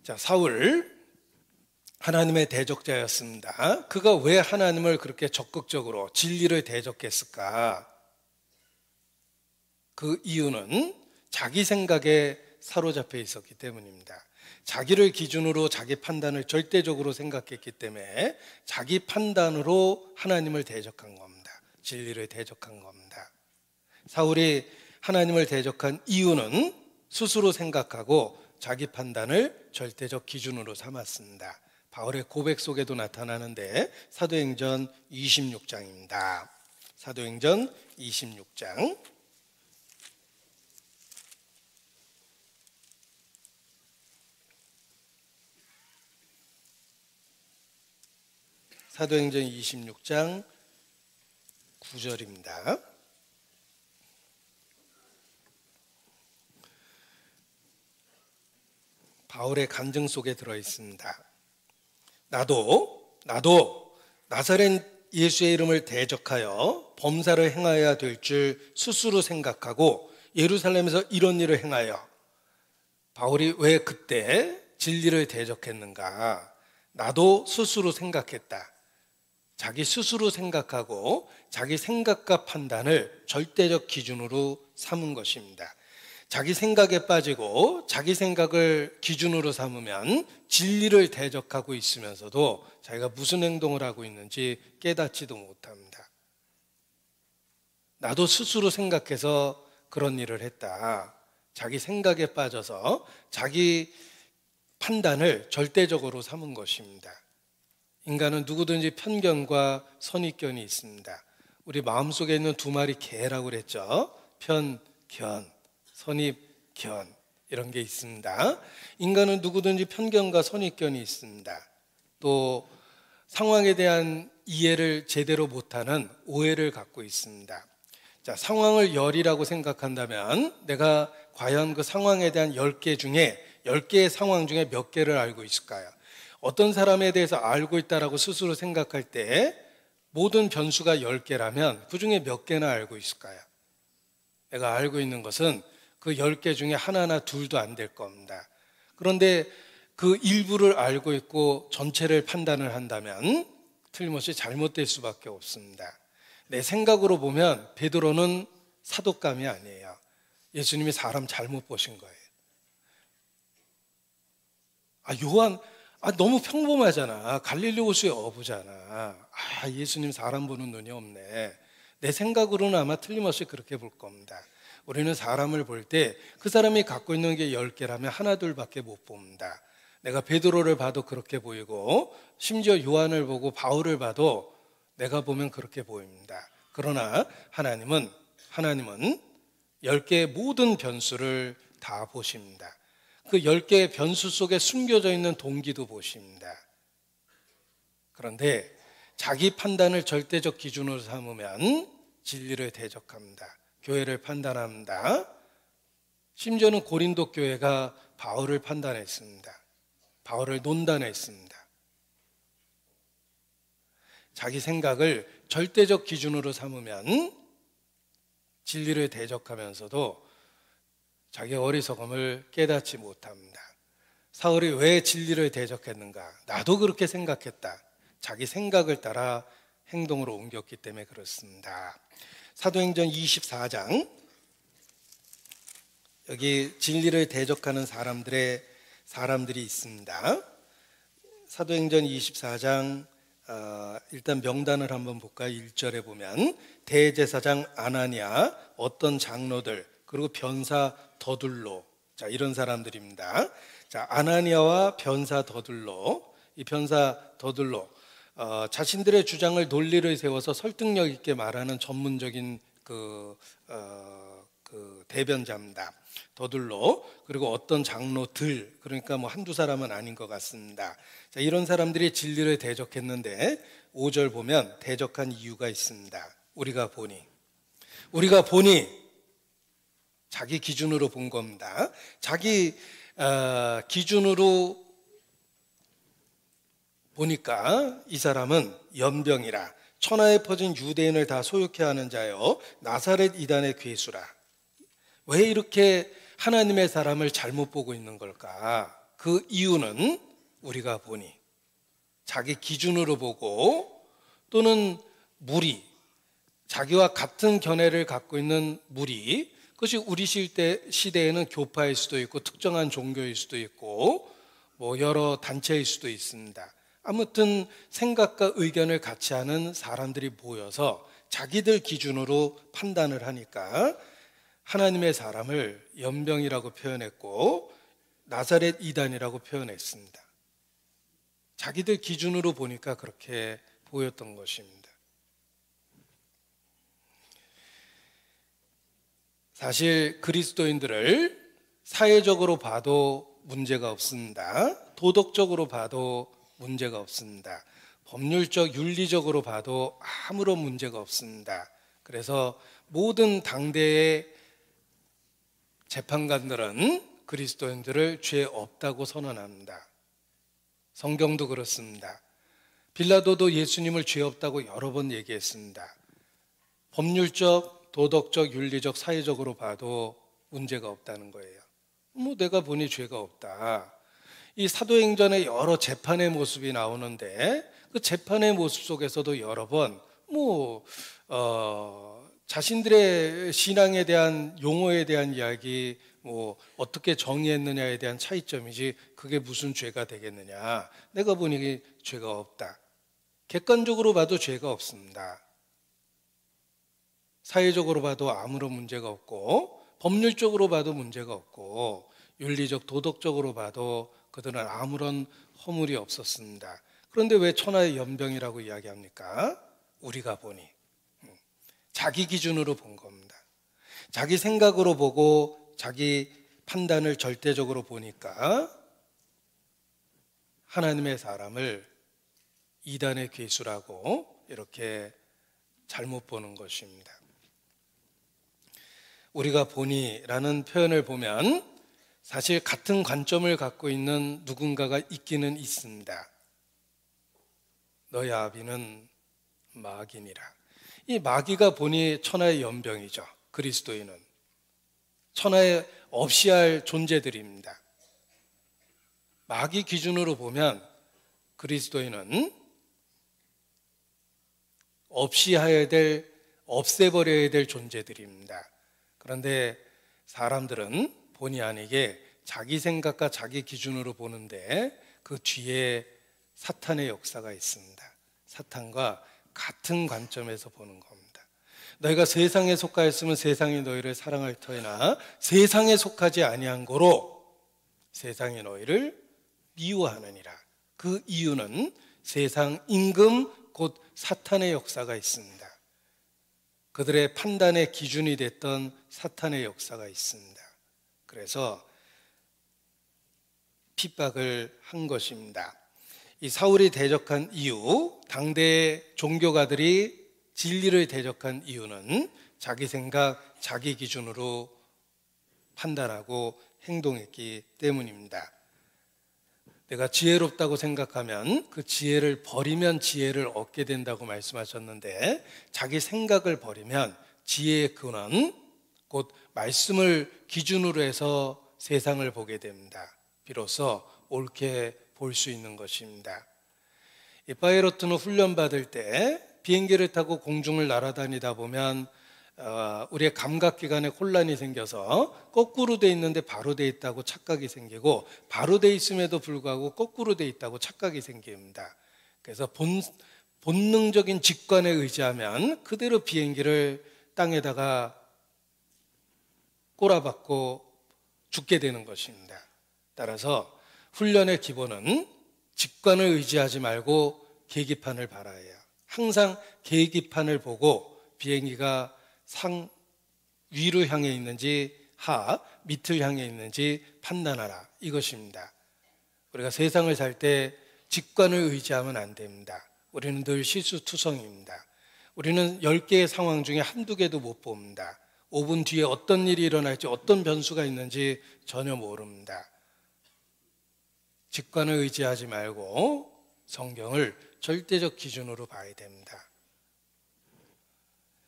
자, 사울 하나님의 대적자였습니다. 그가 왜 하나님을 그렇게 적극적으로 진리를 대적했을까? 그 이유는 자기 생각에 사로잡혀 있었기 때문입니다. 자기를 기준으로 자기 판단을 절대적으로 생각했기 때문에 자기 판단으로 하나님을 대적한 겁니다. 진리를 대적한 겁니다. 사울이 하나님을 대적한 이유는 스스로 생각하고 자기 판단을 절대적 기준으로 삼았습니다. 바울의 고백 속에도 나타나는데 사도행전 26장입니다. 사도행전 26장 사도행전 26장 9절입니다. 바울의 간증 속에 들어 있습니다. 나도 나사렛 예수의 이름을 대적하여 범사를 행하여야 될 줄 스스로 생각하고 예루살렘에서 이런 일을 행하여 바울이 왜 그때 진리를 대적했는가? 나도 스스로 생각했다. 자기 스스로 생각하고 자기 생각과 판단을 절대적 기준으로 삼은 것입니다. 자기 생각에 빠지고 자기 생각을 기준으로 삼으면 진리를 대적하고 있으면서도 자기가 무슨 행동을 하고 있는지 깨닫지도 못합니다. 나도 스스로 생각해서 그런 일을 했다. 자기 생각에 빠져서 자기 판단을 절대적으로 삼은 것입니다. 인간은 누구든지 편견과 선입견이 있습니다. 우리 마음속에 있는 두 마리 개라고 그랬죠. 편견, 선입견 이런 게 있습니다. 인간은 누구든지 편견과 선입견이 있습니다. 또 상황에 대한 이해를 제대로 못하는 오해를 갖고 있습니다. 자, 상황을 열이라고 생각한다면 내가 과연 그 상황에 대한 10개 중에 10개의 상황 중에 몇 개를 알고 있을까요? 어떤 사람에 대해서 알고 있다라고 스스로 생각할 때 모든 변수가 10개라면 그 중에 몇 개나 알고 있을까요? 내가 알고 있는 것은 그 10개 중에 하나나 둘도 안 될 겁니다. 그런데 그 일부를 알고 있고 전체를 판단을 한다면 틀림없이 잘못될 수밖에 없습니다. 내 생각으로 보면 베드로는 사독감이 아니에요. 예수님이 사람 잘못 보신 거예요. 요한, 너무 평범하잖아. 갈릴리 호수의 어부잖아. 예수님 사람 보는 눈이 없네. 내 생각으로는 아마 틀림없이 그렇게 볼 겁니다. 우리는 사람을 볼 때 그 사람이 갖고 있는 게 10개라면 하나 둘밖에 못 봅니다. 내가 베드로를 봐도 그렇게 보이고 심지어 요한을 보고 바울을 봐도 내가 보면 그렇게 보입니다. 그러나 하나님은 10개의 모든 변수를 다 보십니다. 그 10개의 변수 속에 숨겨져 있는 동기도 보십니다. 그런데 자기 판단을 절대적 기준으로 삼으면 진리를 대적합니다. 교회를 판단합니다. 심지어는 고린도 교회가 바울을 판단했습니다. 바울을 논단했습니다. 자기 생각을 절대적 기준으로 삼으면 진리를 대적하면서도 자기 어리석음을 깨닫지 못합니다. 사울이 왜 진리를 대적했는가? 나도 그렇게 생각했다. 자기 생각을 따라 행동으로 옮겼기 때문에 그렇습니다. 사도행전 24장, 여기 진리를 대적하는 사람들이 있습니다. 사도행전 24장 일단 명단을 한번 볼까요? 1절에 보면 대제사장 아나니아, 어떤 장로들, 그리고 변사 더둘로, 자, 이런 사람들입니다. 자, 아나니아와 변사 더둘로, 이 변사 더둘로 자신들의 주장을 논리를 세워서 설득력 있게 말하는 전문적인 그 대변자입니다. 더둘로, 그리고 어떤 장로들, 그러니까 뭐 한두 사람은 아닌 것 같습니다. 자, 이런 사람들이 진리를 대적했는데 5절 보면 대적한 이유가 있습니다. 우리가 보니 자기 기준으로 본 겁니다. 자기 기준으로 보니까 이 사람은 연병이라, 천하에 퍼진 유대인을 다 소욕해 하는 자요 나사렛 이단의 괴수라. 왜 이렇게 하나님의 사람을 잘못 보고 있는 걸까? 그 이유는 우리가 보니, 자기 기준으로 보고, 또는 무리, 자기와 같은 견해를 갖고 있는 무리, 그것이 우리 시대에는 교파일 수도 있고 특정한 종교일 수도 있고 뭐 여러 단체일 수도 있습니다. 아무튼 생각과 의견을 같이 하는 사람들이 모여서 자기들 기준으로 판단을 하니까 하나님의 사람을 연병이라고 표현했고 나사렛 이단이라고 표현했습니다. 자기들 기준으로 보니까 그렇게 보였던 것입니다. 사실 그리스도인들을 사회적으로 봐도 문제가 없습니다. 도덕적으로 봐도 문제가 없습니다. 법률적, 윤리적으로 봐도 아무런 문제가 없습니다. 그래서 모든 당대의 재판관들은 그리스도인들을 죄 없다고 선언합니다. 성경도 그렇습니다. 빌라도도 예수님을 죄 없다고 여러 번 얘기했습니다. 법률적, 도덕적, 윤리적, 사회적으로 봐도 문제가 없다는 거예요. 내가 보니 죄가 없다. 이 사도행전에 여러 재판의 모습이 나오는데 그 재판의 모습 속에서도 여러 번 자신들의 신앙에 대한 용어에 대한 이야기, 어떻게 정의했느냐에 대한 차이점이지 그게 무슨 죄가 되겠느냐. 내가 보니 죄가 없다. 객관적으로 봐도 죄가 없습니다. 사회적으로 봐도 아무런 문제가 없고 법률적으로 봐도 문제가 없고 윤리적, 도덕적으로 봐도 그들은 아무런 허물이 없었습니다. 그런데 왜 천하의 연병이라고 이야기합니까? 우리가 보니, 자기 기준으로 본 겁니다. 자기 생각으로 보고 자기 판단을 절대적으로 보니까 하나님의 사람을 이단의 괴수라고 이렇게 잘못 보는 것입니다. 우리가 보니라는 표현을 보면 사실 같은 관점을 갖고 있는 누군가가 있기는 있습니다. 너희 아비는 마귀니라. 이 마귀가 보니 천하의 연병이죠. 그리스도인은 천하에 없이 할 존재들입니다. 마귀 기준으로 보면 그리스도인은 없이 해야 될, 없애버려야 될 존재들입니다. 그런데 사람들은 본의 아니게 자기 생각과 자기 기준으로 보는데 그 뒤에 사탄의 역사가 있습니다. 사탄과 같은 관점에서 보는 겁니다. 너희가 세상에 속하였으면 세상이 너희를 사랑할 터이나 세상에 속하지 아니한 고로 세상이 너희를 미워하느니라. 그 이유는 세상 임금 곧 사탄의 역사가 있습니다. 그들의 판단의 기준이 됐던 사탄의 역사가 있습니다. 그래서 핍박을 한 것입니다. 이 사울이 대적한 이유, 당대의 종교가들이 진리를 대적한 이유는 자기 생각, 자기 기준으로 판단하고 행동했기 때문입니다. 내가 지혜롭다고 생각하면 그 지혜를 버리면 지혜를 얻게 된다고 말씀하셨는데, 자기 생각을 버리면 지혜의 근원, 곧 말씀을 기준으로 해서 세상을 보게 됩니다. 비로소 옳게 볼 수 있는 것입니다. 이 파이로트는 훈련받을 때 비행기를 타고 공중을 날아다니다 보면 우리의 감각기관에 혼란이 생겨서 거꾸로 돼 있는데 바로 돼 있다고 착각이 생기고, 바로 돼 있음에도 불구하고 거꾸로 돼 있다고 착각이 생깁니다. 그래서 본능적인 직관에 의지하면 그대로 비행기를 땅에다가 꼬라박고 죽게 되는 것입니다. 따라서 훈련의 기본은 직관을 의지하지 말고 계기판을 바라야 해요. 항상 계기판을 보고 비행기가 위로 향해 있는지 밑을 향해 있는지 판단하라, 이것입니다. 우리가 세상을 살 때 직관을 의지하면 안 됩니다. 우리는 늘 실수투성입니다. 우리는 10개의 상황 중에 한두 개도 못 봅니다. 5분 뒤에 어떤 일이 일어날지, 어떤 변수가 있는지 전혀 모릅니다. 직관을 의지하지 말고 성경을 절대적 기준으로 봐야 됩니다.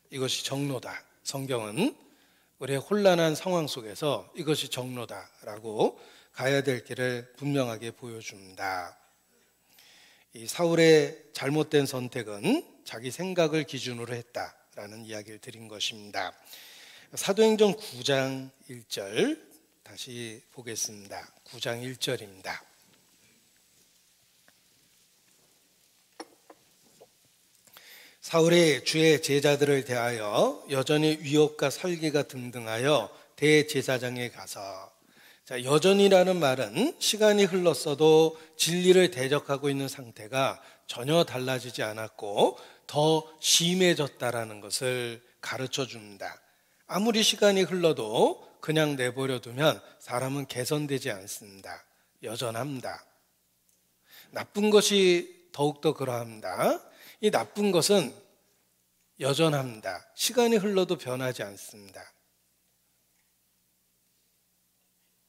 이것이 정로다. 성경은 우리의 혼란한 상황 속에서 이것이 정로다라고 가야 될 길을 분명하게 보여줍니다. 이 사울의 잘못된 선택은 자기 생각을 기준으로 했다라는 이야기를 드린 것입니다. 사도행전 9장 1절 다시 보겠습니다. 9장 1절입니다. 사울이 주의 제자들을 대하여 여전히 위협과 살기가 등등하여 대제사장에 가서, 여전이라는 말은 시간이 흘렀어도 진리를 대적하고 있는 상태가 전혀 달라지지 않았고 더 심해졌다라는 것을 가르쳐 줍니다. 아무리 시간이 흘러도 그냥 내버려 두면 사람은 개선되지 않습니다. 여전합니다. 나쁜 것이 더욱더 그러합니다. 이 나쁜 것은 여전합니다. 시간이 흘러도 변하지 않습니다.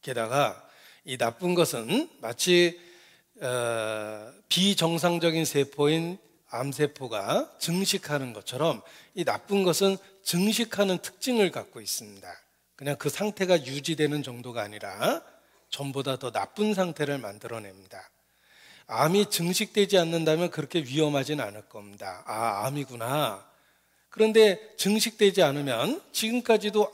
게다가 이 나쁜 것은 마치 비정상적인 세포인 암세포가 증식하는 것처럼 이 나쁜 것은 증식하는 특징을 갖고 있습니다. 그냥 그 상태가 유지되는 정도가 아니라 전보다 더 나쁜 상태를 만들어냅니다. 암이 증식되지 않는다면 그렇게 위험하진 않을 겁니다. 암이구나. 그런데 증식되지 않으면 지금까지도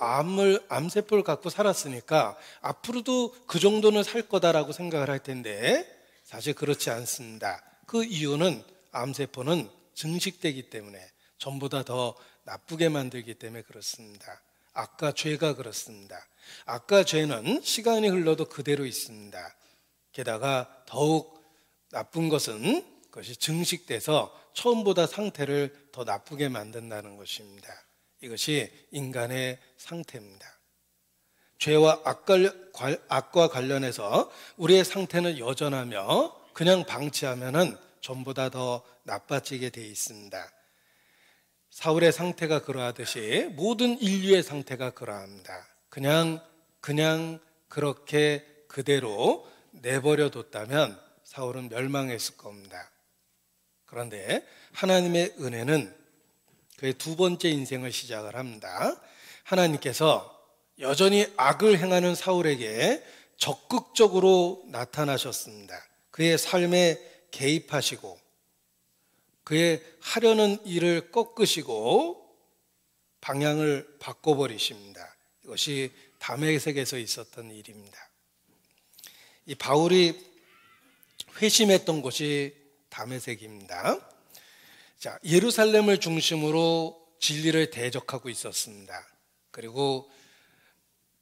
암세포를 갖고 살았으니까 앞으로도 그 정도는 살 거다라고 생각을 할 텐데, 사실 그렇지 않습니다. 그 이유는 암세포는 증식되기 때문에, 전보다 더 나쁘게 만들기 때문에 그렇습니다. 악과 죄가 그렇습니다. 악과 죄는 시간이 흘러도 그대로 있습니다. 게다가 더욱 나쁜 것은 그것이 증식돼서 처음보다 상태를 더 나쁘게 만든다는 것입니다. 이것이 인간의 상태입니다. 죄와 악과 관련해서 우리의 상태는 여전하며 그냥 방치하면은 전보다 더 나빠지게 돼 있습니다. 사울의 상태가 그러하듯이 모든 인류의 상태가 그러합니다. 그냥 그렇게 그대로 내버려 뒀다면 사울은 멸망했을 겁니다. 그런데 하나님의 은혜는 그의 두 번째 인생을 시작을 합니다. 하나님께서 여전히 악을 행하는 사울에게 적극적으로 나타나셨습니다. 그의 삶에 개입하시고 그의 하려는 일을 꺾으시고 방향을 바꿔버리십니다. 이것이 다메섹에서 있었던 일입니다. 이 바울이 회심했던 곳이 다메섹입니다. 자, 예루살렘을 중심으로 진리를 대적하고 있었습니다. 그리고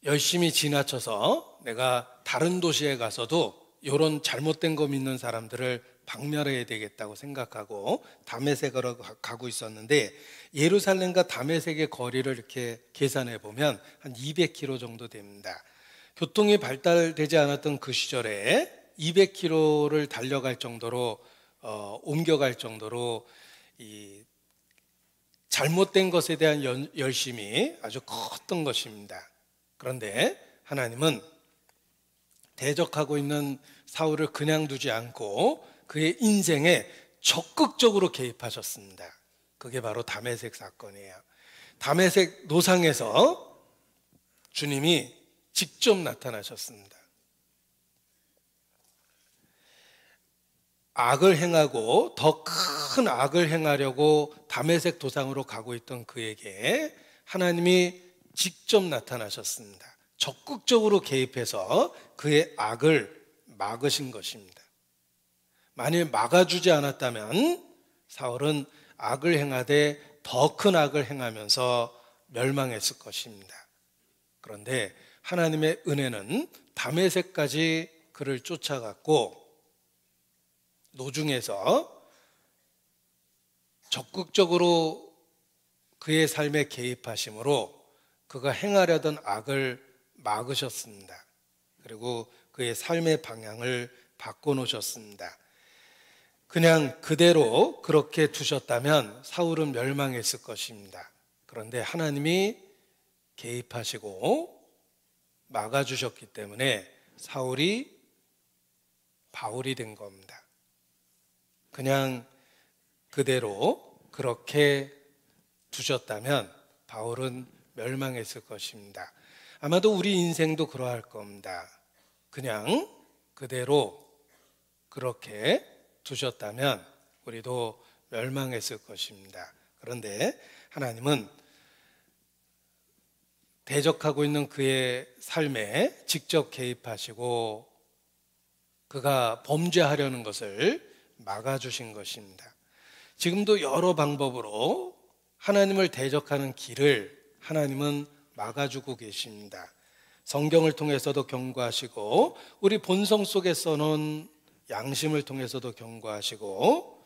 열심히 지나쳐서 내가 다른 도시에 가서도 이런 잘못된 거 믿는 사람들을 박멸해야 되겠다고 생각하고 다메섹으로 가고 있었는데, 예루살렘과 다메섹의 거리를 이렇게 계산해 보면 한 200km 정도 됩니다. 교통이 발달되지 않았던 그 시절에 200km를 달려갈 정도로 옮겨갈 정도로 이 잘못된 것에 대한 열심이 아주 컸던 것입니다. 그런데 하나님은 대적하고 있는 사울을 그냥 두지 않고 그의 인생에 적극적으로 개입하셨습니다. 그게 바로 다메섹 사건이에요. 다메섹 노상에서 주님이 직접 나타나셨습니다. 악을 행하고 더 큰 악을 행하려고 다메섹 도상으로 가고 있던 그에게 하나님이 직접 나타나셨습니다. 적극적으로 개입해서 그의 악을 막으신 것입니다. 만일 막아주지 않았다면 사울은 악을 행하되 더 큰 악을 행하면서 멸망했을 것입니다. 그런데 하나님의 은혜는 다메섹까지 그를 쫓아갔고 노중에서 적극적으로 그의 삶에 개입하심으로 그가 행하려던 악을 막으셨습니다. 그리고 그의 삶의 방향을 바꿔놓으셨습니다. 그냥 그대로 그렇게 두셨다면 사울은 멸망했을 것입니다. 그런데 하나님이 개입하시고 막아주셨기 때문에 사울이 바울이 된 겁니다. 그냥 그대로 그렇게 두셨다면 바울은 멸망했을 것입니다. 아마도 우리 인생도 그러할 겁니다. 그냥 그대로 그렇게 두셨다면 우리도 멸망했을 것입니다. 그런데 하나님은 대적하고 있는 그의 삶에 직접 개입하시고 그가 범죄하려는 것을 막아주신 것입니다. 지금도 여러 방법으로 하나님을 대적하는 길을 하나님은 막아주고 계십니다. 성경을 통해서도 경고하시고 우리 본성 속에 써놓은 양심을 통해서도 경고하시고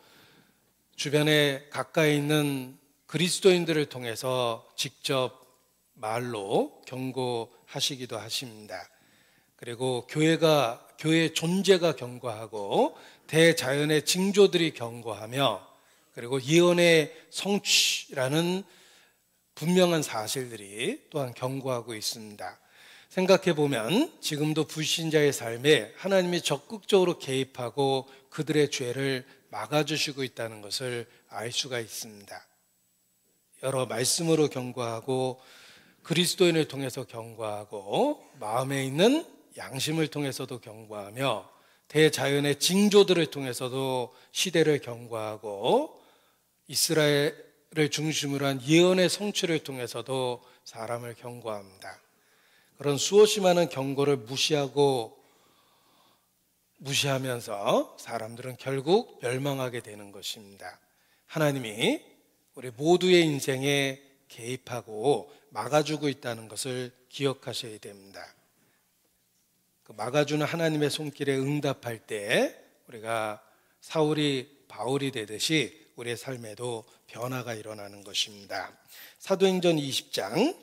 주변에 가까이 있는 그리스도인들을 통해서 직접 말로 경고하시기도 하십니다. 그리고 교회의 존재가 경고하고 대자연의 징조들이 경고하며 그리고 예언의 성취라는 분명한 사실들이 또한 경고하고 있습니다. 생각해 보면 지금도 불신자의 삶에 하나님이 적극적으로 개입하고 그들의 죄를 막아주시고 있다는 것을 알 수가 있습니다. 여러 말씀으로 경고하고 그리스도인을 통해서 경고하고 마음에 있는 양심을 통해서도 경고하며 대자연의 징조들을 통해서도 시대를 경고하고 이스라엘을 중심으로 한 예언의 성취를 통해서도 사람을 경고합니다. 그런 수없이 많은 경고를 무시하면서 사람들은 결국 멸망하게 되는 것입니다. 하나님이 우리 모두의 인생에 개입하고 막아주고 있다는 것을 기억하셔야 됩니다. 그 막아주는 하나님의 손길에 응답할 때 우리가 사울이 바울이 되듯이 우리의 삶에도 변화가 일어나는 것입니다. 사도행전 20장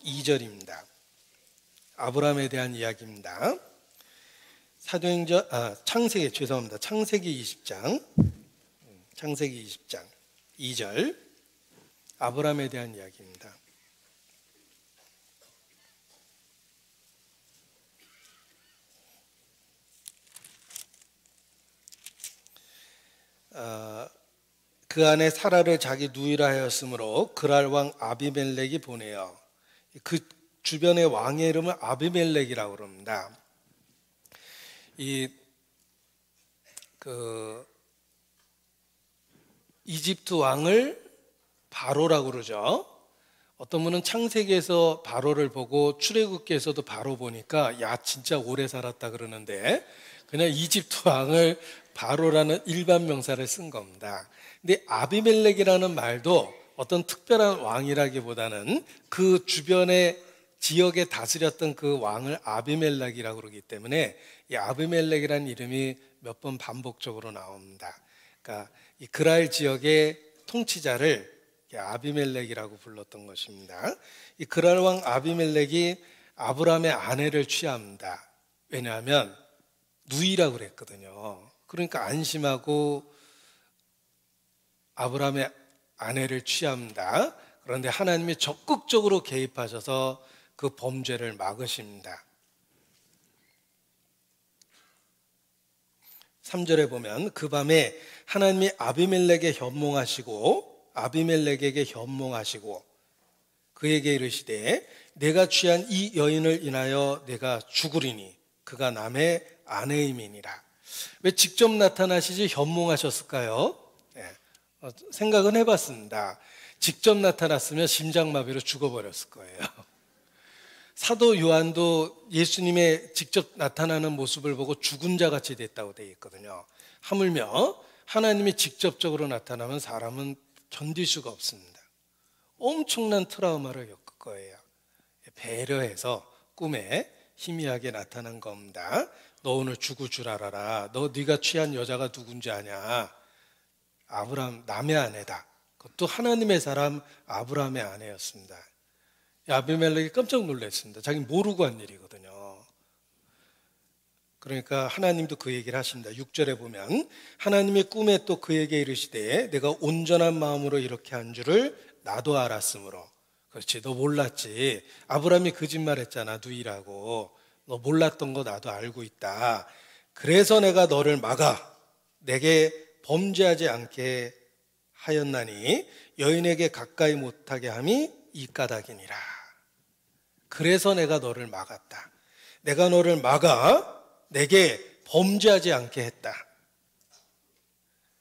2절입니다. 아브라함에 대한 이야기입니다. 창세기 죄송합니다. 창세기 20장 2절 아브라함에 대한 이야기입니다. 그 안에 사라를 자기 누이라 하였으므로 그랄 왕 아비멜렉이 보내어 그 주변의 왕의 이름은 아비멜렉이라고 그럽니다. 이집트 왕을 바로라고 그러죠. 어떤 분은 창세기에서 바로를 보고 출애굽기에서도 바로 보니까 야 진짜 오래 살았다 그러는데 그냥 이집트 왕을 바로라는 일반 명사를 쓴 겁니다. 근데 아비멜렉이라는 말도 어떤 특별한 왕이라기보다는 그 주변의 지역에 다스렸던 그 왕을 아비멜렉이라고 그러기 때문에 이 아비멜렉이라는 이름이 몇 번 반복적으로 나옵니다. 그러니까 이 그랄 지역의 통치자를 아비멜렉이라고 불렀던 것입니다. 이 그랄 왕 아비멜렉이 아브라함의 아내를 취합니다. 왜냐하면 누이라고 그랬거든요. 그러니까 안심하고 아브라함의 아내를 취합니다. 그런데 하나님이 적극적으로 개입하셔서 그 범죄를 막으십니다. 3절에 보면 그 밤에 하나님이 아비멜렉에게 현몽하시고 그에게 이르시되 내가 취한 이 여인을 인하여 내가 죽으리니 그가 남의 아내임이니라. 왜 직접 나타나시지 현몽하셨을까요? 생각은 해봤습니다. 직접 나타났으면 심장마비로 죽어버렸을 거예요. 사도 요한도 예수님의 직접 나타나는 모습을 보고 죽은 자 같이 됐다고 되어 있거든요. 하물며 하나님이 직접적으로 나타나면 사람은 견딜 수가 없습니다. 엄청난 트라우마를 겪을 거예요. 배려해서 꿈에 희미하게 나타난 겁니다. 너 오늘 죽을 줄 알아라. 네가 취한 여자가 누군지 아냐? 아브라함 남의 아내다. 그것도 하나님의 사람 아브라함의 아내였습니다. 아비멜렉이 깜짝 놀랐습니다. 자기는 모르고 한 일이거든요. 그러니까 하나님도 그 얘기를 하십니다. 6절에 보면 하나님이 꿈에 또 그에게 이르시되 내가 온전한 마음으로 이렇게 한 줄을 나도 알았으므로. 그렇지, 너 몰랐지. 아브라함이 거짓말했잖아, 누이라고. 너 몰랐던 거 나도 알고 있다. 그래서 내가 너를 막아 내게 범죄하지 않게 하였나니 여인에게 가까이 못하게 함이 이 까닭이니라. 그래서 내가 너를 막았다. 내가 너를 막아 내게 범죄하지 않게 했다.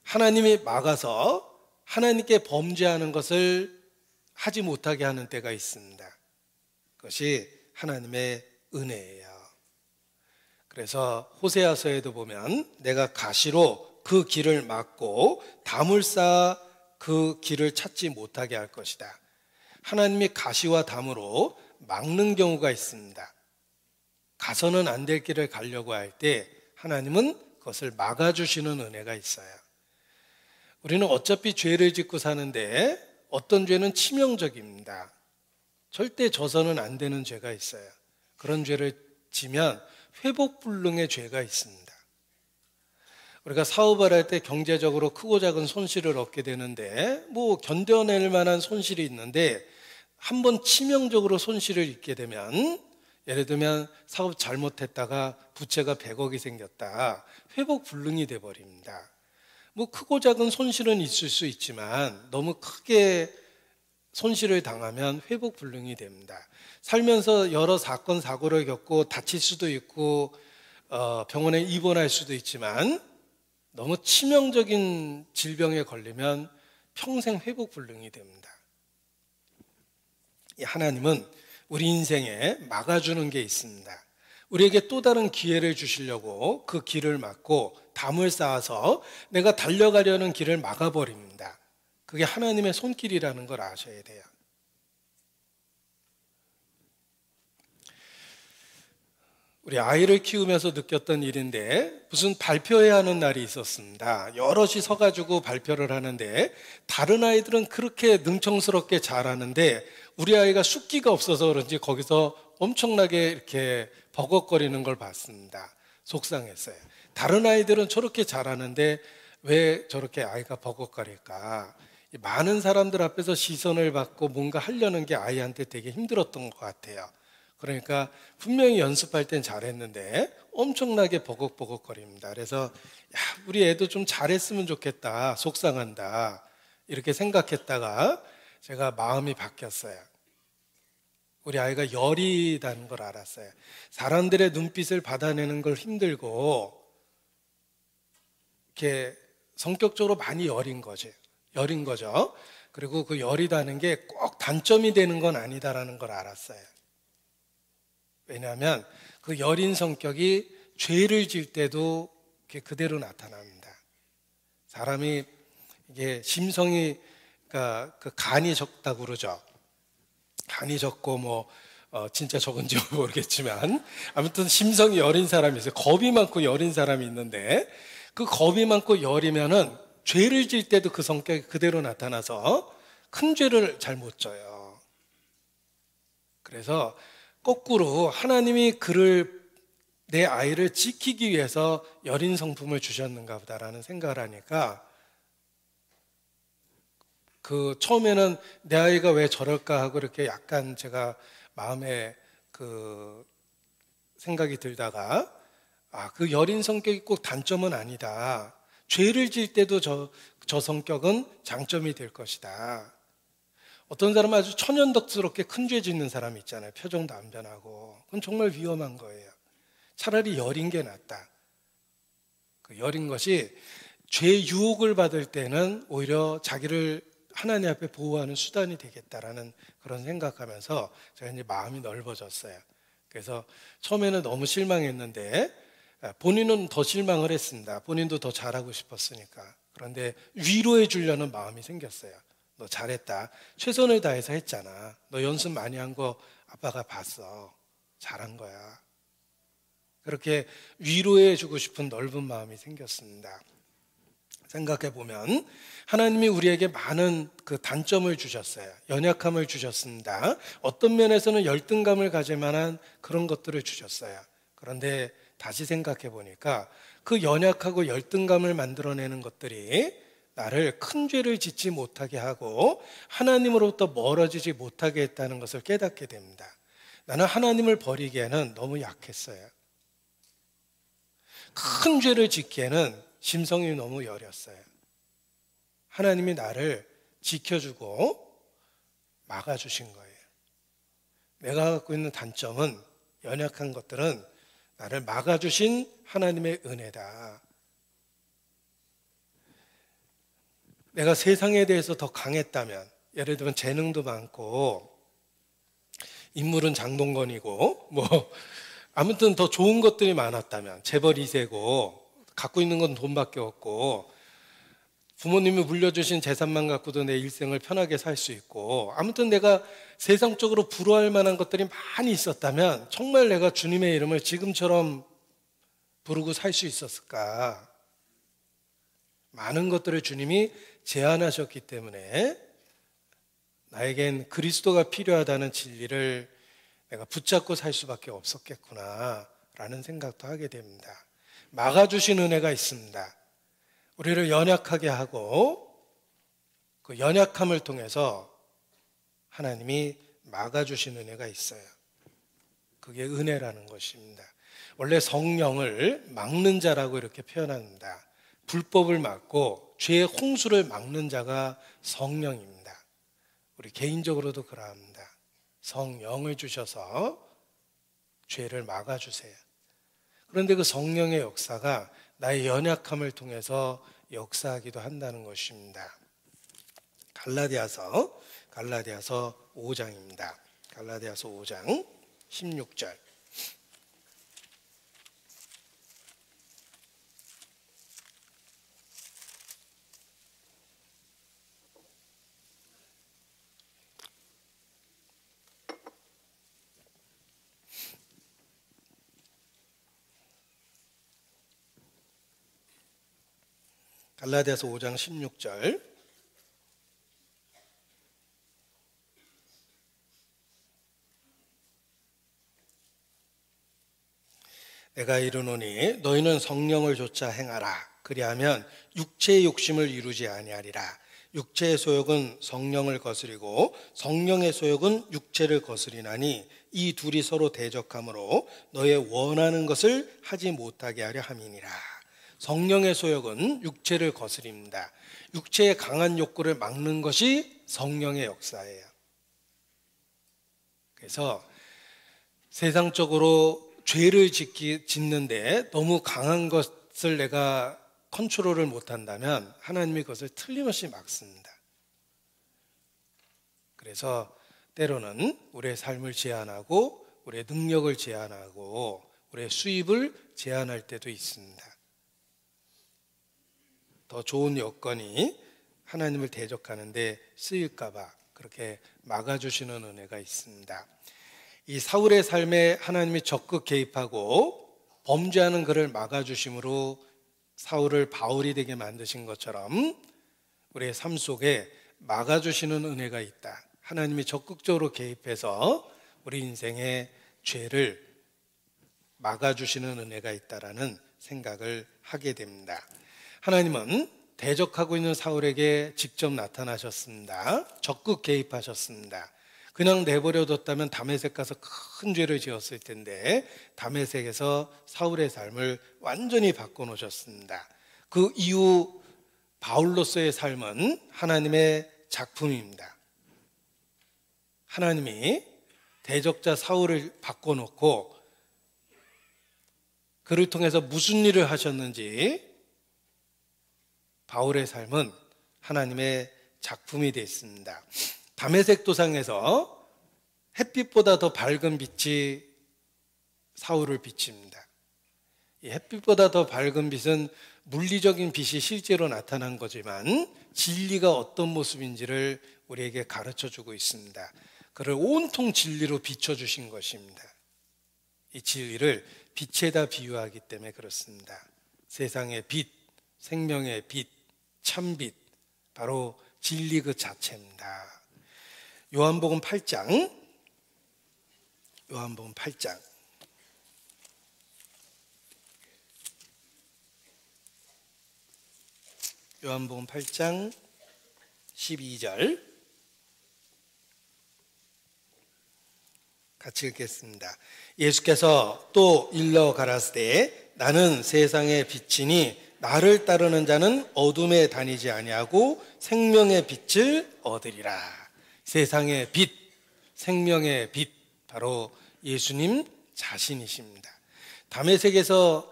하나님이 막아서 하나님께 범죄하는 것을 하지 못하게 하는 때가 있습니다. 그것이 하나님의 은혜예요. 그래서 호세아서에도 보면 내가 가시로 그 길을 막고 담을 쌓아 그 길을 찾지 못하게 할 것이다. 하나님이 가시와 담으로 막는 경우가 있습니다. 가서는 안 될 길을 가려고 할 때 하나님은 그것을 막아주시는 은혜가 있어요. 우리는 어차피 죄를 짓고 사는데 어떤 죄는 치명적입니다. 절대 져서는 안 되는 죄가 있어요. 그런 죄를 지면 회복불능의 죄가 있습니다. 우리가 사업을 할 때 경제적으로 크고 작은 손실을 얻게 되는데 견뎌낼 만한 손실이 있는데 한번 치명적으로 손실을 입게 되면 예를 들면 사업 잘못했다가 부채가 100억이 생겼다. 회복불능이 돼버립니다. 크고 작은 손실은 있을 수 있지만 너무 크게 손실을 당하면 회복불능이 됩니다. 살면서 여러 사건 사고를 겪고 다칠 수도 있고 병원에 입원할 수도 있지만 너무 치명적인 질병에 걸리면 평생 회복불능이 됩니다. 하나님은 우리 인생에 막아주는 게 있습니다. 우리에게 또 다른 기회를 주시려고 그 길을 막고 담을 쌓아서 내가 달려가려는 길을 막아버립니다. 그게 하나님의 손길이라는 걸 아셔야 돼요. 우리 아이를 키우면서 느꼈던 일인데 무슨 발표해야 하는 날이 있었습니다. 여럿이 서가지고 발표를 하는데 다른 아이들은 그렇게 능청스럽게 잘하는데 우리 아이가 숫기가 없어서 그런지 거기서 엄청나게 이렇게 버벅거리는 걸 봤습니다. 속상했어요. 다른 아이들은 저렇게 잘하는데 왜 저렇게 아이가 버벅거릴까? 많은 사람들 앞에서 시선을 받고 뭔가 하려는 게 아이한테 되게 힘들었던 것 같아요. 그러니까 분명히 연습할 땐 잘했는데 엄청나게 버벅버벅거립니다. 그래서 야, 우리 애도 좀 잘했으면 좋겠다, 속상한다 이렇게 생각했다가 제가 마음이 바뀌었어요. 우리 아이가 열이라는 걸 알았어요. 사람들의 눈빛을 받아내는 걸 힘들고 이렇게 성격적으로 많이 여린 거죠. 그리고 그 열이라는 게 꼭 단점이 되는 건 아니다라는 걸 알았어요. 왜냐하면 그 여린 성격이 죄를 질 때도 그대로 나타납니다. 사람이 이게 심성이, 그러니까 그 간이 적다고 그러죠. 간이 적고 진짜 적은지 모르겠지만 아무튼 심성이 여린 사람이 있어요. 겁이 많고 여린 사람이 있는데 그 겁이 많고 여리면은 죄를 질 때도 그 성격이 그대로 나타나서 큰 죄를 잘 못 져요. 그래서 거꾸로 하나님이 내 아이를 지키기 위해서 여린 성품을 주셨는가 보다라는 생각을 하니까 처음에는 내 아이가 왜 저럴까 하고 이렇게 약간 제가 마음에 생각이 들다가 그 여린 성격이 꼭 단점은 아니다. 죄를 질 때도 저 성격은 장점이 될 것이다. 어떤 사람은 아주 천연덕스럽게 큰 죄 짓는 사람이 있잖아요. 표정도 안 변하고. 그건 정말 위험한 거예요. 차라리 여린 게 낫다. 그 여린 것이 죄 유혹을 받을 때는 오히려 자기를 하나님 앞에 보호하는 수단이 되겠다라는 그런 생각하면서 제가 이제 마음이 넓어졌어요. 그래서 처음에는 너무 실망했는데 본인은 더 실망을 했습니다. 본인도 더 잘하고 싶었으니까. 그런데 위로해 주려는 마음이 생겼어요. 너 잘했다. 최선을 다해서 했잖아. 너 연습 많이 한 거 아빠가 봤어. 잘한 거야. 그렇게 위로해 주고 싶은 넓은 마음이 생겼습니다. 생각해 보면 하나님이 우리에게 많은 그 단점을 주셨어요. 연약함을 주셨습니다. 어떤 면에서는 열등감을 가질 만한 그런 것들을 주셨어요. 그런데 다시 생각해 보니까 그 연약하고 열등감을 만들어내는 것들이 나를 큰 죄를 짓지 못하게 하고 하나님으로부터 멀어지지 못하게 했다는 것을 깨닫게 됩니다. 나는 하나님을 버리기에는 너무 약했어요. 큰 죄를 짓기에는 심성이 너무 여렸어요. 하나님이 나를 지켜주고 막아주신 거예요. 내가 갖고 있는 단점은, 연약한 것들은 나를 막아주신 하나님의 은혜다. 내가 세상에 대해서 더 강했다면, 예를 들면 재능도 많고 인물은 장동건이고 아무튼 더 좋은 것들이 많았다면, 재벌 2세고 갖고 있는 건 돈밖에 없고 부모님이 물려주신 재산만 갖고도 내 일생을 편하게 살 수 있고, 아무튼 내가 세상적으로 부러워할 만한 것들이 많이 있었다면 정말 내가 주님의 이름을 지금처럼 부르고 살 수 있었을까? 많은 것들을 주님이 제안하셨기 때문에 나에겐 그리스도가 필요하다는 진리를 내가 붙잡고 살 수밖에 없었겠구나 라는 생각도 하게 됩니다. 막아주신 은혜가 있습니다. 우리를 연약하게 하고 그 연약함을 통해서 하나님이 막아주신 은혜가 있어요. 그게 은혜라는 것입니다. 원래 성령을 막는 자라고 이렇게 표현합니다. 불법을 막고 죄의 홍수를 막는 자가 성령입니다. 우리 개인적으로도 그러합니다. 성령을 주셔서 죄를 막아주세요. 그런데 그 성령의 역사가 나의 연약함을 통해서 역사하기도 한다는 것입니다. 갈라디아서 5장입니다. 갈라디아서 5장 16절. 갈라디아서 5장 16절. 내가 이르노니 너희는 성령을 좇아 행하라. 그리하면 육체의 욕심을 이루지 아니하리라. 육체의 소욕은 성령을 거스리고 성령의 소욕은 육체를 거스리나니 이 둘이 서로 대적하므로 너의 원하는 것을 하지 못하게 하려 함이니라. 성령의 소욕은 육체를 거스립니다. 육체의 강한 욕구를 막는 것이 성령의 역사예요. 그래서 세상적으로 죄를 짓는데 너무 강한 것을 내가 컨트롤을 못한다면 하나님이 그것을 틀림없이 막습니다. 그래서 때로는 우리의 삶을 제한하고 우리의 능력을 제한하고 우리의 수입을 제한할 때도 있습니다. 더 좋은 여건이 하나님을 대적하는데 쓰일까 봐 그렇게 막아주시는 은혜가 있습니다. 이 사울의 삶에 하나님이 적극 개입하고 범죄하는 그를 막아주심으로 사울을 바울이 되게 만드신 것처럼 우리의 삶 속에 막아주시는 은혜가 있다. 하나님이 적극적으로 개입해서 우리 인생의 죄를 막아주시는 은혜가 있다라는 생각을 하게 됩니다. 하나님은 대적하고 있는 사울에게 직접 나타나셨습니다. 적극 개입하셨습니다. 그냥 내버려뒀다면 다메섹 가서 큰 죄를 지었을 텐데 다메섹에서 사울의 삶을 완전히 바꿔놓으셨습니다. 그 이후 바울로서의 삶은 하나님의 작품입니다. 하나님이 대적자 사울을 바꿔놓고 그를 통해서 무슨 일을 하셨는지 바울의 삶은 하나님의 작품이 됐습니다. 다메섹 도상에서 햇빛보다 더 밝은 빛이 사울을 비칩니다. 이 햇빛보다 더 밝은 빛은 물리적인 빛이 실제로 나타난 거지만 진리가 어떤 모습인지를 우리에게 가르쳐주고 있습니다. 그를 온통 진리로 비춰주신 것입니다. 이 진리를 빛에다 비유하기 때문에 그렇습니다. 세상의 빛, 생명의 빛, 참빛, 바로 진리 그 자체입니다. 요한복음 8장 요한복음 8장 12절 같이 읽겠습니다. 예수께서 또 일러 가라사대 나는 세상의 빛이니 나를 따르는 자는 어둠에 다니지 아니하고 생명의 빛을 얻으리라. 세상의 빛, 생명의 빛, 바로 예수님 자신이십니다. 다메섹에서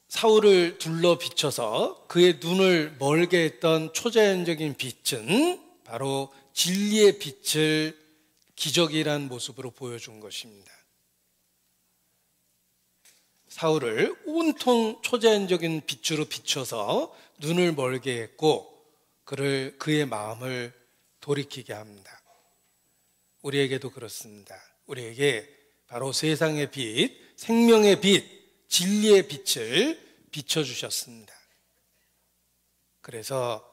사울을 둘러 비춰서 그의 눈을 멀게 했던 초자연적인 빛은 바로 진리의 빛을 기적이란 모습으로 보여준 것입니다. 사울을 온통 초자연적인 빛으로 비춰서 눈을 멀게 했고 그의 마음을 돌이키게 합니다. 우리에게도 그렇습니다. 우리에게 바로 세상의 빛, 생명의 빛, 진리의 빛을 비춰주셨습니다. 그래서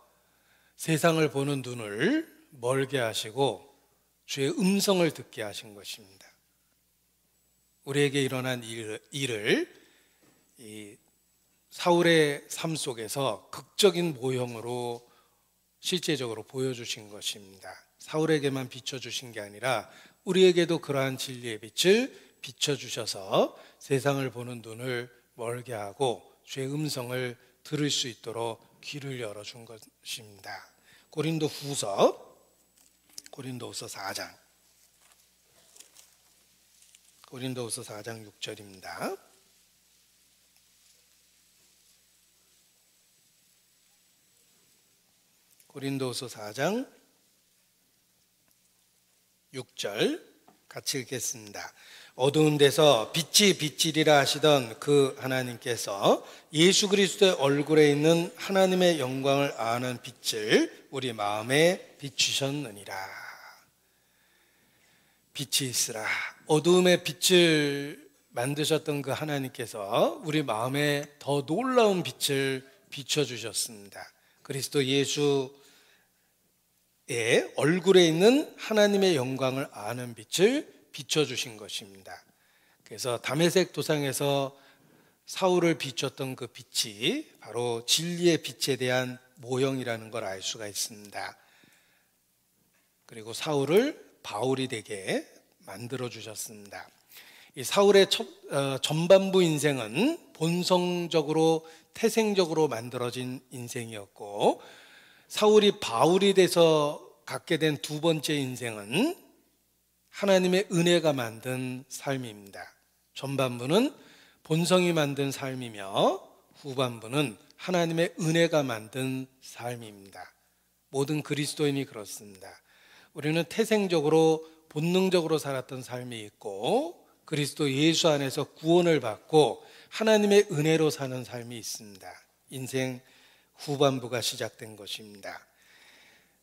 세상을 보는 눈을 멀게 하시고 주의 음성을 듣게 하신 것입니다. 우리에게 일어난 일을 이 사울의 삶 속에서 극적인 모형으로 실제적으로 보여주신 것입니다. 사울에게만 비춰주신 게 아니라 우리에게도 그러한 진리의 빛을 비춰주셔서 세상을 보는 눈을 멀게 하고 주의 음성을 들을 수 있도록 귀를 열어준 것입니다. 고린도후서 4장 6절입니다. 고린도후서 4장 6절 같이 읽겠습니다. 어두운 데서 빛이 빛이리라 하시던 그 하나님께서 예수 그리스도의 얼굴에 있는 하나님의 영광을 아는 빛을 우리 마음에 비추셨느니라. 빛이 있으라. 어두움의 빛을 만드셨던 그 하나님께서 우리 마음에 더 놀라운 빛을 비춰주셨습니다. 그리스도 예수의 얼굴에 있는 하나님의 영광을 아는 빛을 비춰주신 것입니다. 그래서 다메섹 도상에서 사울을 비췄던 그 빛이 바로 진리의 빛에 대한 모형이라는 걸 알 수가 있습니다. 그리고 사울을 바울이 되게 만들어 주셨습니다. 이 사울의 전반부 인생은 본성적으로 태생적으로 만들어진 인생이었고, 사울이 바울이 돼서 갖게 된 두 번째 인생은 하나님의 은혜가 만든 삶입니다. 전반부는 본성이 만든 삶이며 후반부는 하나님의 은혜가 만든 삶입니다. 모든 그리스도인이 그렇습니다. 우리는 태생적으로 본능적으로 살았던 삶이 있고, 그리스도 예수 안에서 구원을 받고 하나님의 은혜로 사는 삶이 있습니다. 인생 후반부가 시작된 것입니다.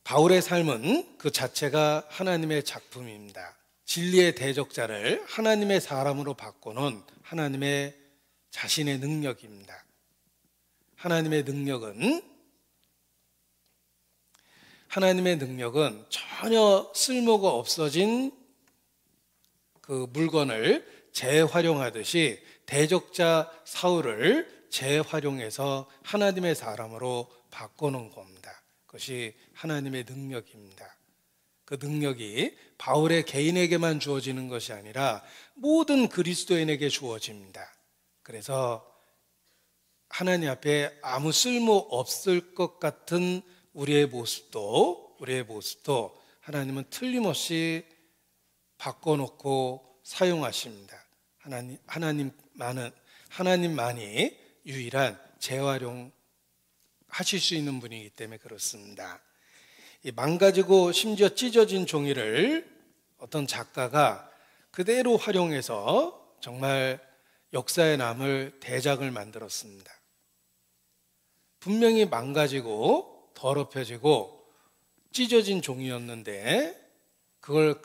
바울의 삶은 그 자체가 하나님의 작품입니다. 진리의 대적자를 하나님의 사람으로 바꾸는 하나님의 자신의 능력입니다. 하나님의 능력은 전혀 쓸모가 없어진 그 물건을 재활용하듯이 대적자 사울을 재활용해서 하나님의 사람으로 바꾸는 겁니다. 그것이 하나님의 능력입니다. 그 능력이 바울의 개인에게만 주어지는 것이 아니라 모든 그리스도인에게 주어집니다. 그래서 하나님 앞에 아무 쓸모 없을 것 같은 우리의 모습도 하나님은 틀림없이 바꿔놓고 사용하십니다. 하나님만이 유일한 재활용하실 수 있는 분이기 때문에 그렇습니다. 이 망가지고 심지어 찢어진 종이를 어떤 작가가 그대로 활용해서 정말 역사에 남을 대작을 만들었습니다. 분명히 망가지고 더럽혀지고 찢어진 종이였는데 그걸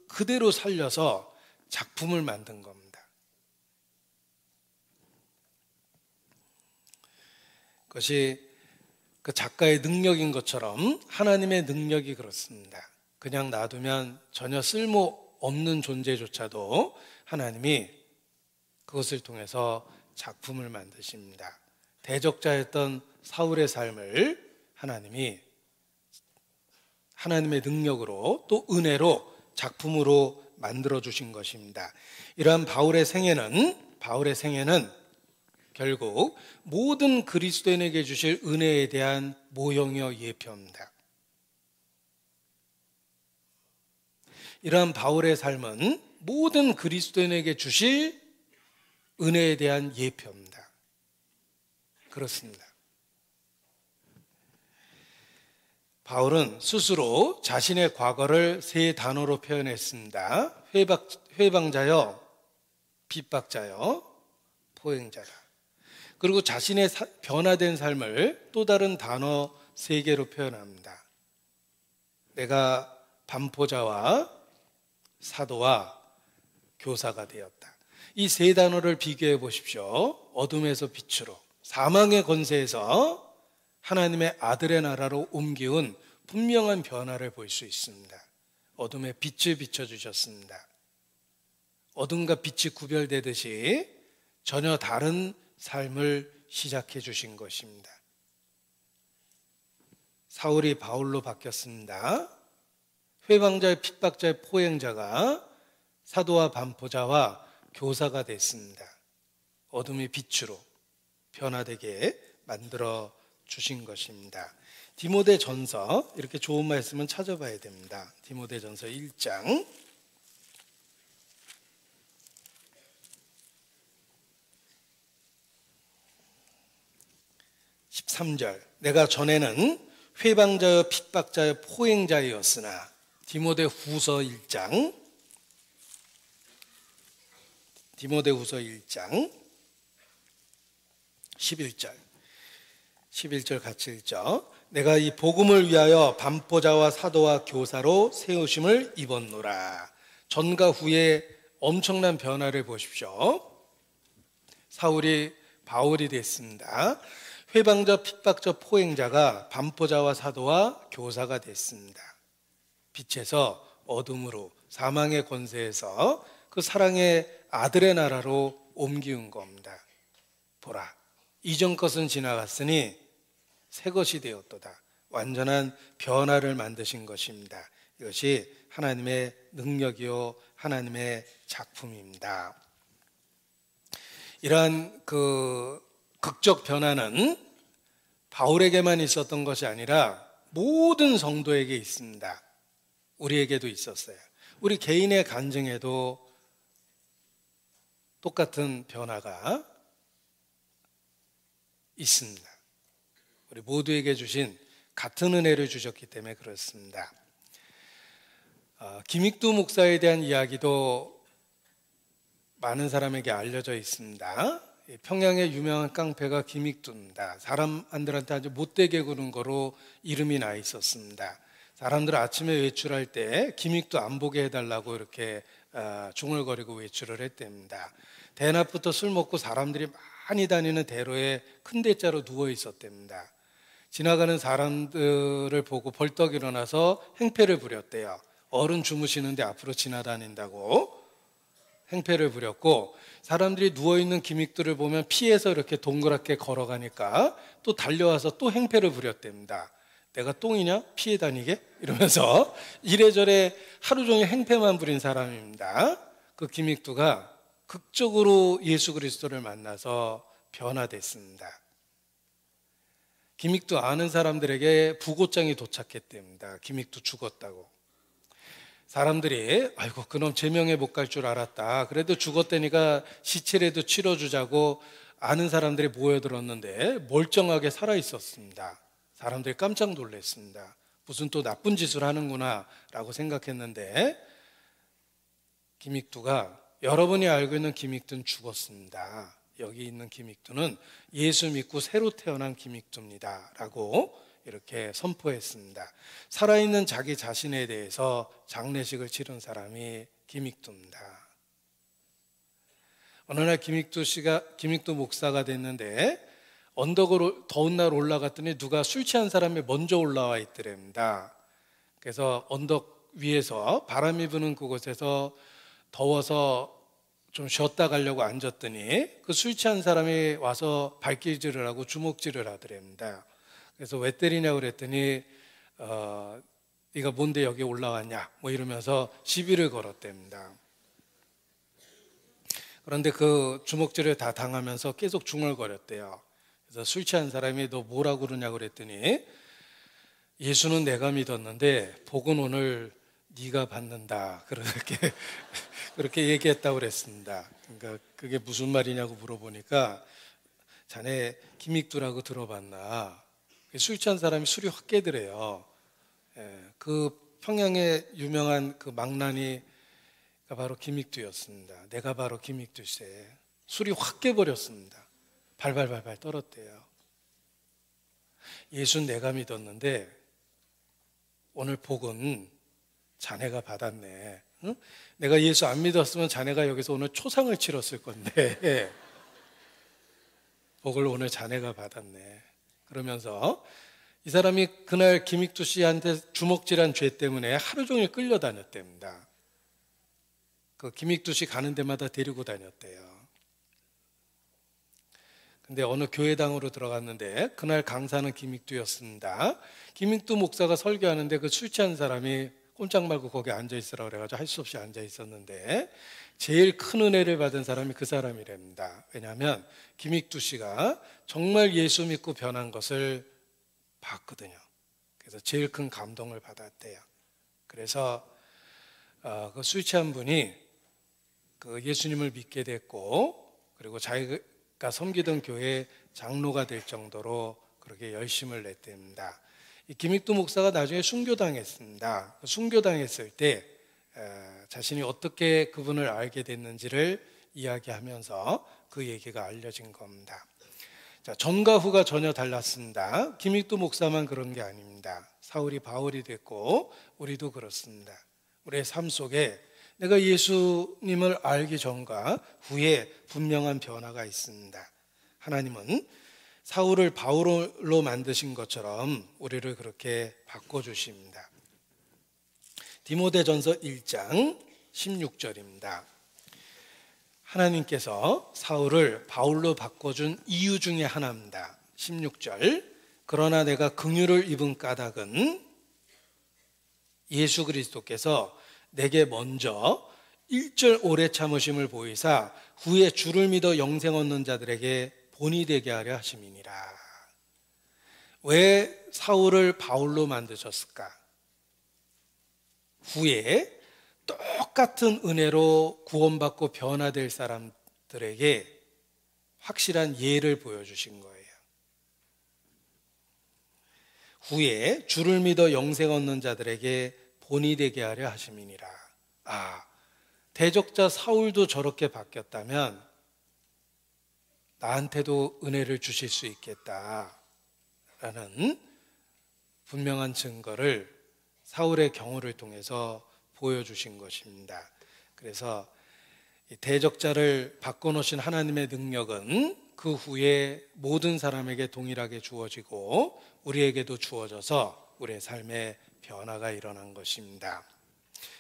그대로 살려서 작품을 만든 겁니다. 그것이 그 작가의 능력인 것처럼 하나님의 능력이 그렇습니다. 그냥 놔두면 전혀 쓸모없는 존재조차도 하나님이 그것을 통해서 작품을 만드십니다. 대적자였던 사울의 삶을 하나님이 하나님의 능력으로 또 은혜로 작품으로 만들어 주신 것입니다. 이러한 바울의 생애는 결국 모든 그리스도인에게 주실 은혜에 대한 모형이요 예표입니다. 이러한 바울의 삶은 모든 그리스도인에게 주실 은혜에 대한 예표입니다. 그렇습니다. 바울은 스스로 자신의 과거를 세 단어로 표현했습니다. 회방자여, 핍박자여, 포행자라. 그리고 자신의 변화된 삶을 또 다른 단어 세 개로 표현합니다. 내가 반포자와 사도와 교사가 되었다. 이 세 단어를 비교해 보십시오. 어둠에서 빛으로, 사망의 권세에서 하나님의 아들의 나라로 옮기운 분명한 변화를 볼 수 있습니다. 어둠에 빛을 비춰주셨습니다. 어둠과 빛이 구별되듯이 전혀 다른 삶을 시작해 주신 것입니다. 사울이 바울로 바뀌었습니다. 회방자의 핍박자의 포행자가 사도와 반포자와 교사가 됐습니다. 어둠이 빛으로 변화되게 만들어 주신 것입니다. 디모데전서, 이렇게 좋은 말씀은 찾아봐야 됩니다. 디모데전서 1장 13절. 내가 전에는 회방자여 핍박자여 포행자였으나. 디모데후서 1장 11절 같이 읽죠. 내가 이 복음을 위하여 반포자와 사도와 교사로 세우심을 입었노라. 전과 후에 엄청난 변화를 보십시오. 사울이 바울이 됐습니다. 회방자, 핍박자, 포행자가 반포자와 사도와 교사가 됐습니다. 빛에서 어둠으로, 사망의 권세에서 그 사랑의 아들의 나라로 옮기운 겁니다. 보라, 이전 것은 지나갔으니 새 것이 되었도다. 완전한 변화를 만드신 것입니다. 이것이 하나님의 능력이요 하나님의 작품입니다. 이러한 그 극적 변화는 바울에게만 있었던 것이 아니라 모든 성도에게 있습니다. 우리에게도 있었어요. 우리 개인의 간증에도 똑같은 변화가 있습니다. 우리 모두에게 주신 같은 은혜를 주셨기 때문에 그렇습니다. 김익두 목사에 대한 이야기도 많은 사람에게 알려져 있습니다. 평양의 유명한 깡패가 김익두입니다. 사람들한테 아주 못되게 구는 거로 이름이 나 있었습니다. 사람들 아침에 외출할 때 김익두 안 보게 해달라고 이렇게 중얼거리고 외출을 했답니다. 대낮부터 술 먹고 사람들이 많이 다니는 대로에 큰 대자로 누워 있었답니다. 지나가는 사람들을 보고 벌떡 일어나서 행패를 부렸대요. 어른 주무시는데 앞으로 지나다닌다고 행패를 부렸고, 사람들이 누워있는 김익두를 보면 피해서 이렇게 동그랗게 걸어가니까 또 달려와서 또 행패를 부렸답니다. 내가 똥이냐? 피해 다니게? 이러면서 이래저래 하루 종일 행패만 부린 사람입니다. 그 김익두가 극적으로 예수 그리스도를 만나서 변화됐습니다. 김익두 아는 사람들에게 부고장이 도착했답니다. 김익두 죽었다고. 사람들이 아이고 그놈 제명에 못 갈 줄 알았다. 그래도 죽었다니까 시체라도 치러주자고 아는 사람들이 모여들었는데 멀쩡하게 살아있었습니다. 사람들이 깜짝 놀랐습니다. 무슨 또 나쁜 짓을 하는구나 라고 생각했는데, 김익두가, 여러분이 알고 있는 김익두는 죽었습니다. 여기 있는 김익두는 예수 믿고 새로 태어난 김익두입니다 라고 이렇게 선포했습니다. 살아있는 자기 자신에 대해서 장례식을 치른 사람이 김익두입니다. 어느 날 김익두 목사가 됐는데 언덕으로 더운 날 올라갔더니 누가 술 취한 사람이 먼저 올라와 있더랍니다. 그래서 언덕 위에서 바람이 부는 그곳에서 더워서 좀 쉬었다 가려고 앉았더니 그 술 취한 사람이 와서 발길질을 하고 주먹질을 하더랍니다. 그래서 왜 때리냐고 그랬더니 네가 뭔데 여기 올라왔냐 뭐 이러면서 시비를 걸었답니다. 그런데 그 주먹질을 다 당하면서 계속 중얼거렸대요. 그래서 술 취한 사람이 너 뭐라고 그러냐고 그랬더니 예수는 내가 믿었는데 복은 오늘 네가 받는다 그렇게 얘기했다고 그랬습니다. 그러니까 그게 무슨 말이냐고 물어보니까 자네 김익두라고 들어봤나? 술 취한 사람이 술이 확 깨더래요. 그 평양의 유명한 그 망나니가 바로 김익두였습니다. 내가 바로 김익두세. 술이 확 깨버렸습니다. 발발발발 떨었대요. 예수는 내가 믿었는데 오늘 복은 자네가 받았네. 응? 내가 예수 안 믿었으면 자네가 여기서 오늘 초상을 치렀을 건데 복을 오늘 자네가 받았네. 그러면서 이 사람이 그날 김익두 씨한테 주먹질한 죄 때문에 하루 종일 끌려다녔답니다. 그 김익두 씨 가는 데마다 데리고 다녔대요. 근데 어느 교회당으로 들어갔는데 그날 강사는 김익두였습니다. 김익두 목사가 설교하는데 그 술 취한 사람이 꼼짝 말고 거기 앉아 있으라고 그래가지고 할 수 없이 앉아 있었는데 제일 큰 은혜를 받은 사람이 그 사람이랍니다. 왜냐하면 김익두 씨가 정말 예수 믿고 변한 것을 봤거든요. 그래서 제일 큰 감동을 받았대요. 그래서 그 술 취한 분이 그 예수님을 믿게 됐고, 그리고 자기가 섬기던 교회 장로가 될 정도로 그렇게 열심을 냈답니다. 이 김익두 목사가 나중에 순교당했습니다. 순교당했을 때 자신이 어떻게 그분을 알게 됐는지를 이야기하면서 그 얘기가 알려진 겁니다. 자, 전과 후가 전혀 달랐습니다. 김익두 목사만 그런 게 아닙니다. 사울이 바울이 됐고 우리도 그렇습니다. 우리의 삶 속에 내가 예수님을 알기 전과 후에 분명한 변화가 있습니다. 하나님은 사울을 바울로 만드신 것처럼 우리를 그렇게 바꿔주십니다. 디모데전서 1장 16절입니다. 하나님께서 사울을 바울로 바꿔준 이유 중에 하나입니다. 16절, 그러나 내가 긍휼을 입은 까닭은 예수 그리스도께서 내게 먼저 1절 오래 참으심을 보이사 후에 주를 믿어 영생 얻는 자들에게 본이 되게 하려 하심이니라. 왜 사울을 바울로 만드셨을까? 후에 똑같은 은혜로 구원받고 변화될 사람들에게 확실한 예를 보여주신 거예요. 후에 주를 믿어 영생 얻는 자들에게 본이 되게 하려 하심이니라. 대적자 사울도 저렇게 바뀌었다면 나한테도 은혜를 주실 수 있겠다라는 분명한 증거를 사울의 경우를 통해서 보여주신 것입니다. 그래서 대적자를 바꿔놓으신 하나님의 능력은 그 후에 모든 사람에게 동일하게 주어지고 우리에게도 주어져서 우리의 삶에 변화가 일어난 것입니다.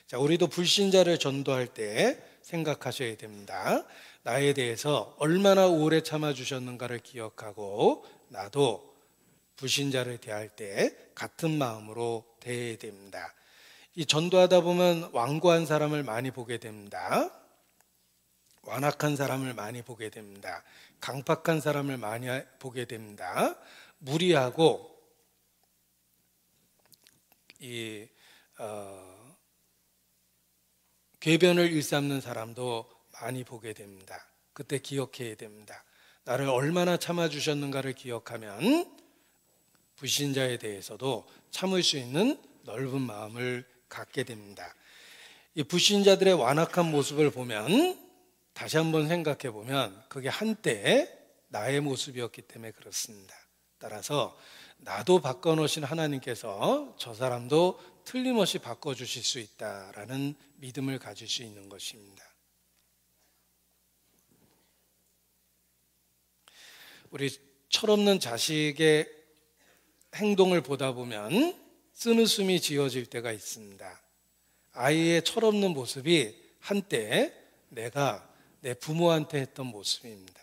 자, 우리도 불신자를 전도할 때 생각하셔야 됩니다. 나에 대해서 얼마나 오래 참아주셨는가를 기억하고 나도 불신자를 대할 때 같은 마음으로 대해야 됩니다. 이 전도하다 보면 완고한 사람을 많이 보게 됩니다. 완악한 사람을 많이 보게 됩니다. 강팍한 사람을 많이 보게 됩니다. 무리하고 궤변을 일삼는 사람도 많이 보게 됩니다. 그때 기억해야 됩니다. 나를 얼마나 참아주셨는가를 기억하면 불신자에 대해서도 참을 수 있는 넓은 마음을 갖게 됩니다. 이 불신자들의 완악한 모습을 보면 다시 한번 생각해 보면 그게 한때 나의 모습이었기 때문에 그렇습니다. 따라서 나도 바꿔놓으신 하나님께서 저 사람도 틀림없이 바꿔주실 수 있다라는 믿음을 가질 수 있는 것입니다. 우리 철없는 자식의 행동을 보다 보면 쓴웃음이 지어질 때가 있습니다. 아이의 철없는 모습이 한때 내가 내 부모한테 했던 모습입니다.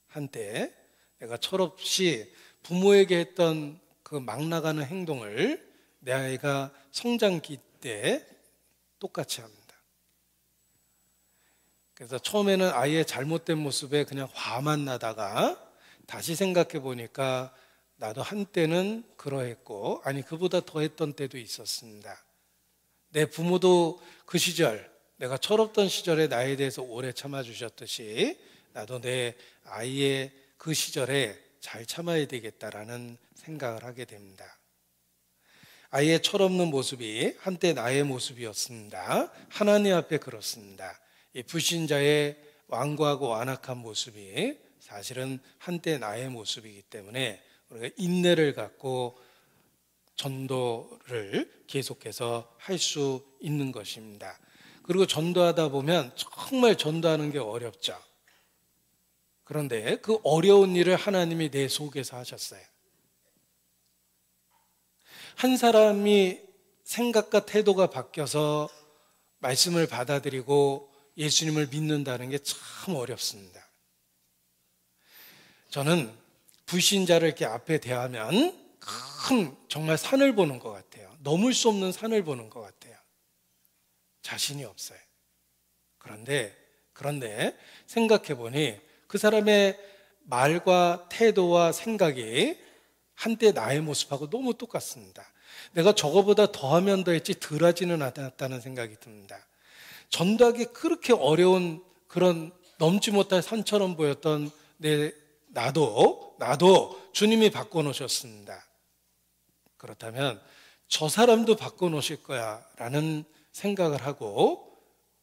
한때 내가 철없이 부모에게 했던 그 막 나가는 행동을 내 아이가 성장기 때 똑같이 합니다. 그래서 처음에는 아이의 잘못된 모습에 그냥 화만 나다가 다시 생각해 보니까 나도 한때는 그러했고, 아니 그보다 더 했던 때도 있었습니다. 내 부모도 그 시절, 내가 철없던 시절에 나에 대해서 오래 참아주셨듯이 나도 내 아이의 그 시절에 잘 참아야 되겠다라는 생각을 하게 됩니다. 아이의 철없는 모습이 한때 나의 모습이었습니다. 하나님 앞에 그렇습니다. 이 불신자의 완고하고 완악한 모습이 사실은 한때 나의 모습이기 때문에 우리가 인내를 갖고 전도를 계속해서 할 수 있는 것입니다. 그리고 전도하다 보면 정말 전도하는 게 어렵죠. 그런데 그 어려운 일을 하나님이 내 속에서 하셨어요. 한 사람이 생각과 태도가 바뀌어서 말씀을 받아들이고 예수님을 믿는다는 게 참 어렵습니다. 저는 불신자를 이렇게 앞에 대하면 큰 정말 산을 보는 것 같아요. 넘을 수 없는 산을 보는 것 같아요. 자신이 없어요. 그런데 생각해 보니 그 사람의 말과 태도와 생각이 한때 나의 모습하고 너무 똑같습니다. 내가 저거보다 더하면 더했지 덜하지는 않았다는 생각이 듭니다. 전도하기 그렇게 어려운 그런 넘지 못할 산처럼 보였던 나도 주님이 바꿔놓으셨습니다. 그렇다면 저 사람도 바꿔놓으실 거야 라는 생각을 하고,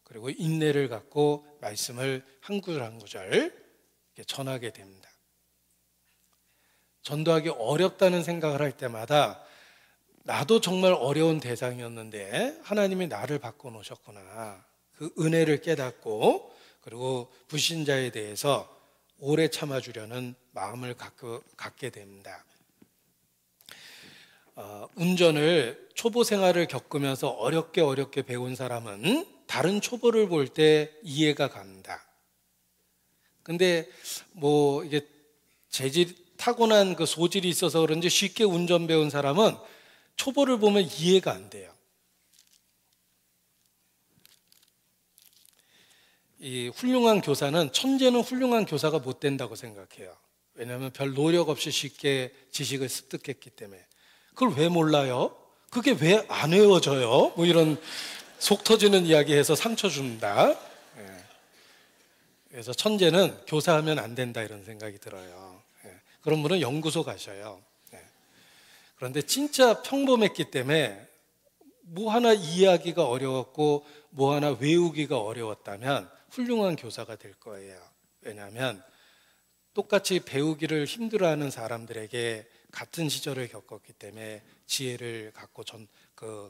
그리고 인내를 갖고 말씀을 한 구절 한 구절 전하게 됩니다. 전도하기 어렵다는 생각을 할 때마다 나도 정말 어려운 대상이었는데 하나님이 나를 바꿔놓으셨구나, 그 은혜를 깨닫고, 그리고 불신자에 대해서 오래 참아주려는 마음을 갖게 됩니다. 운전을 초보 생활을 겪으면서 어렵게 배운 사람은 다른 초보를 볼 때 이해가 간다. 근데 뭐 이게 타고난 그 소질이 있어서 그런지 쉽게 운전 배운 사람은 초보를 보면 이해가 안 돼요. 이 훌륭한 교사는, 천재는 훌륭한 교사가 못 된다고 생각해요. 왜냐하면 별 노력 없이 쉽게 지식을 습득했기 때문에. 그걸 왜 몰라요? 그게 왜 안 외워져요? 뭐 이런 속 터지는 이야기해서 상처 준다. 예. 그래서 천재는 교사하면 안 된다 이런 생각이 들어요. 예. 그런 분은 연구소 가셔요. 예. 그런데 진짜 평범했기 때문에 뭐 하나 이해하기가 어려웠고 뭐 하나 외우기가 어려웠다면 훌륭한 교사가 될 거예요. 왜냐하면 똑같이 배우기를 힘들어하는 사람들에게 같은 시절을 겪었기 때문에 지혜를 갖고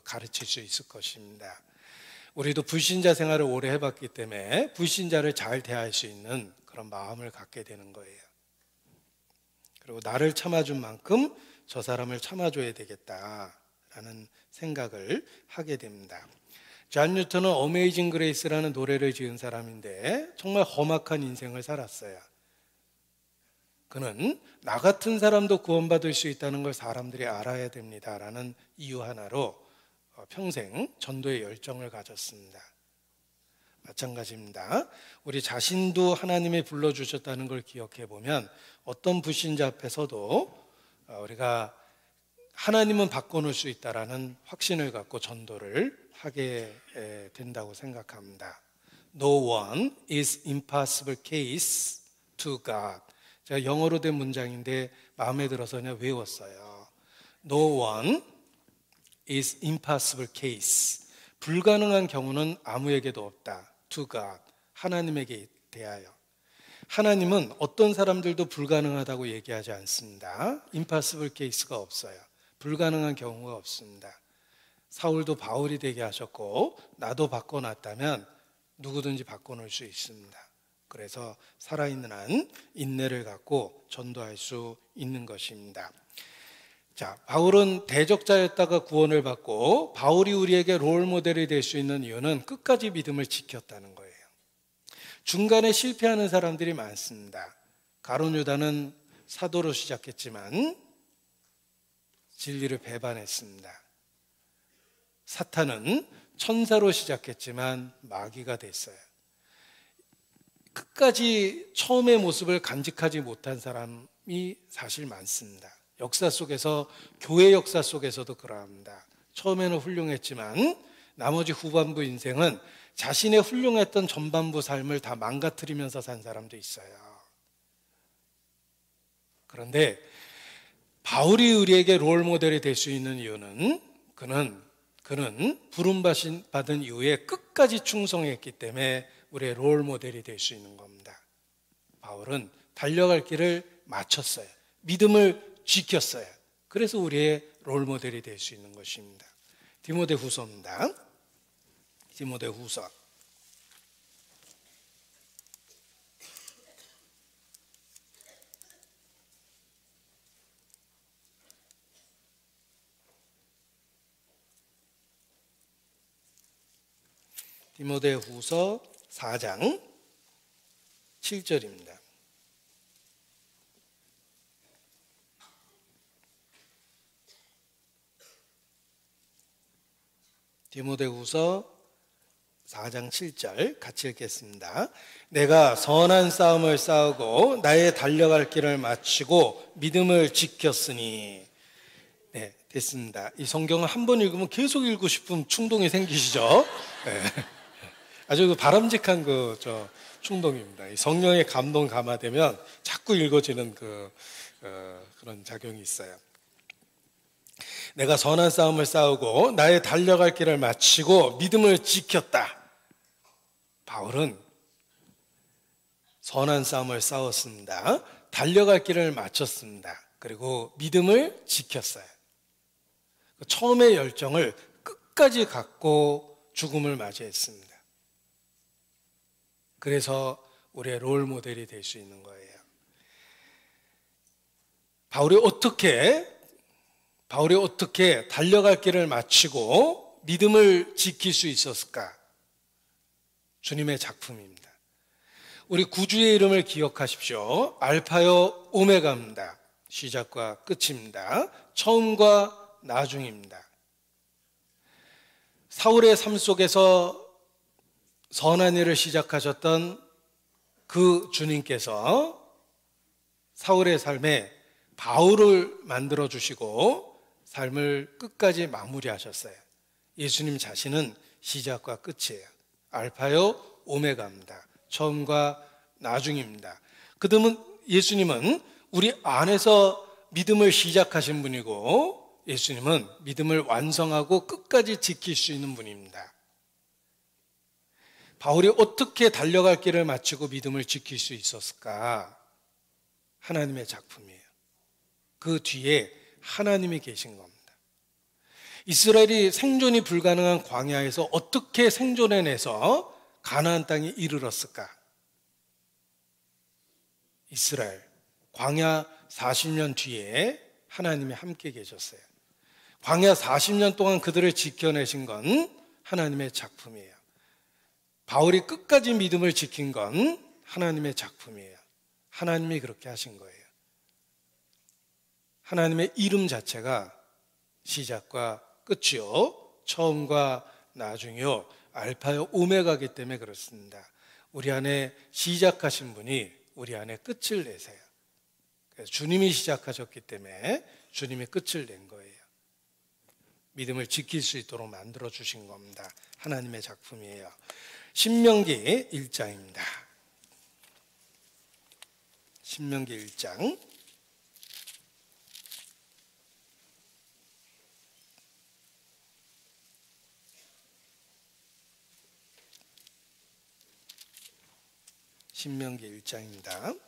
가르칠 수 있을 것입니다. 우리도 불신자 생활을 오래 해봤기 때문에 불신자를 잘 대할 수 있는 그런 마음을 갖게 되는 거예요. 그리고 나를 참아준 만큼 저 사람을 참아줘야 되겠다라는 생각을 하게 됩니다. 존 뉴턴은 어메이징 그레이스라는 노래를 지은 사람인데 정말 험악한 인생을 살았어요. 그는 나 같은 사람도 구원받을 수 있다는 걸 사람들이 알아야 됩니다라는 이유 하나로 평생 전도의 열정을 가졌습니다. 마찬가지입니다. 우리 자신도 하나님이 불러주셨다는 걸 기억해 보면 어떤 불신자 앞에서도 우리가 하나님은 바꿔놓을 수 있다라는 확신을 갖고 전도를 하게 된다고 생각합니다. No one is impossible case to God. 제가 영어로 된 문장인데 마음에 들어서 그냥 외웠어요. No one is impossible case. 불가능한 경우는 아무에게도 없다. To God. 하나님에게 대하여. 하나님은 어떤 사람들도 불가능하다고 얘기하지 않습니다. impossible case가 없어요. 불가능한 경우가 없습니다. 사울도 바울이 되게 하셨고 나도 바꿔놨다면 누구든지 바꿔놓을 수 있습니다. 그래서 살아있는 한 인내를 갖고 전도할 수 있는 것입니다. 자, 바울은 대적자였다가 구원을 받고 바울이 우리에게 롤 모델이 될 수 있는 이유는 끝까지 믿음을 지켰다는 거예요. 중간에 실패하는 사람들이 많습니다. 가룟 유다는 사도로 시작했지만 진리를 배반했습니다. 사탄은 천사로 시작했지만 마귀가 됐어요. 끝까지 처음의 모습을 간직하지 못한 사람이 사실 많습니다. 역사 속에서, 교회 역사 속에서도 그러합니다. 처음에는 훌륭했지만 나머지 후반부 인생은 자신의 훌륭했던 전반부 삶을 다 망가뜨리면서 산 사람도 있어요. 그런데 바울이 우리에게 롤 모델이 될 수 있는 이유는 그는 부름받은 이후에 끝까지 충성했기 때문에 우리의 롤 모델이 될 수 있는 겁니다. 바울은 달려갈 길을 마쳤어요. 믿음을 지켰어요. 그래서 우리의 롤 모델이 될 수 있는 것입니다. 디모데후서입니다. 디모데후서 4장 7절입니다. 디모데후서 4장 7절 같이 읽겠습니다. 내가 선한 싸움을 싸우고 나의 달려갈 길을 마치고 믿음을 지켰으니. 네, 됐습니다. 이 성경을 한 번 읽으면 계속 읽고 싶은 충동이 생기시죠? 네. 아주 바람직한 충동입니다. 이 성령의 감동 감화되면 자꾸 읽어지는 그런 작용이 있어요. 내가 선한 싸움을 싸우고 나의 달려갈 길을 마치고 믿음을 지켰다. 바울은 선한 싸움을 싸웠습니다. 달려갈 길을 마쳤습니다. 그리고 믿음을 지켰어요. 처음의 열정을 끝까지 갖고 죽음을 맞이했습니다. 그래서 우리의 롤 모델이 될 수 있는 거예요. 바울이 어떻게 달려갈 길을 마치고 믿음을 지킬 수 있었을까? 주님의 작품입니다. 우리 구주의 이름을 기억하십시오. 알파요 오메가입니다. 시작과 끝입니다. 처음과 나중입니다. 사울의 삶 속에서 선한 일을 시작하셨던 그 주님께서 사울의 삶에 바울을 만들어 주시고 삶을 끝까지 마무리하셨어요. 예수님 자신은 시작과 끝이에요. 알파요 오메가입니다. 처음과 나중입니다. 그러면 예수님은 우리 안에서 믿음을 시작하신 분이고 예수님은 믿음을 완성하고 끝까지 지킬 수 있는 분입니다. 바울이 어떻게 달려갈 길을 마치고 믿음을 지킬 수 있었을까? 하나님의 작품이에요. 그 뒤에 하나님이 계신 겁니다. 이스라엘이 생존이 불가능한 광야에서 어떻게 생존해내서 가나안 땅에 이르렀을까? 이스라엘 광야 40년 뒤에 하나님이 함께 계셨어요. 광야 40년 동안 그들을 지켜내신 건 하나님의 작품이에요. 바울이 끝까지 믿음을 지킨 건 하나님의 작품이에요. 하나님이 그렇게 하신 거예요. 하나님의 이름 자체가 시작과 끝이요, 처음과 나중이요, 알파요 오메가이기 때문에 그렇습니다. 우리 안에 시작하신 분이 우리 안에 끝을 내세요. 그래서 주님이 시작하셨기 때문에 주님이 끝을 낸 거예요. 믿음을 지킬 수 있도록 만들어 주신 겁니다. 하나님의 작품이에요. 신명기 1장입니다. 신명기 1장 1장입니다.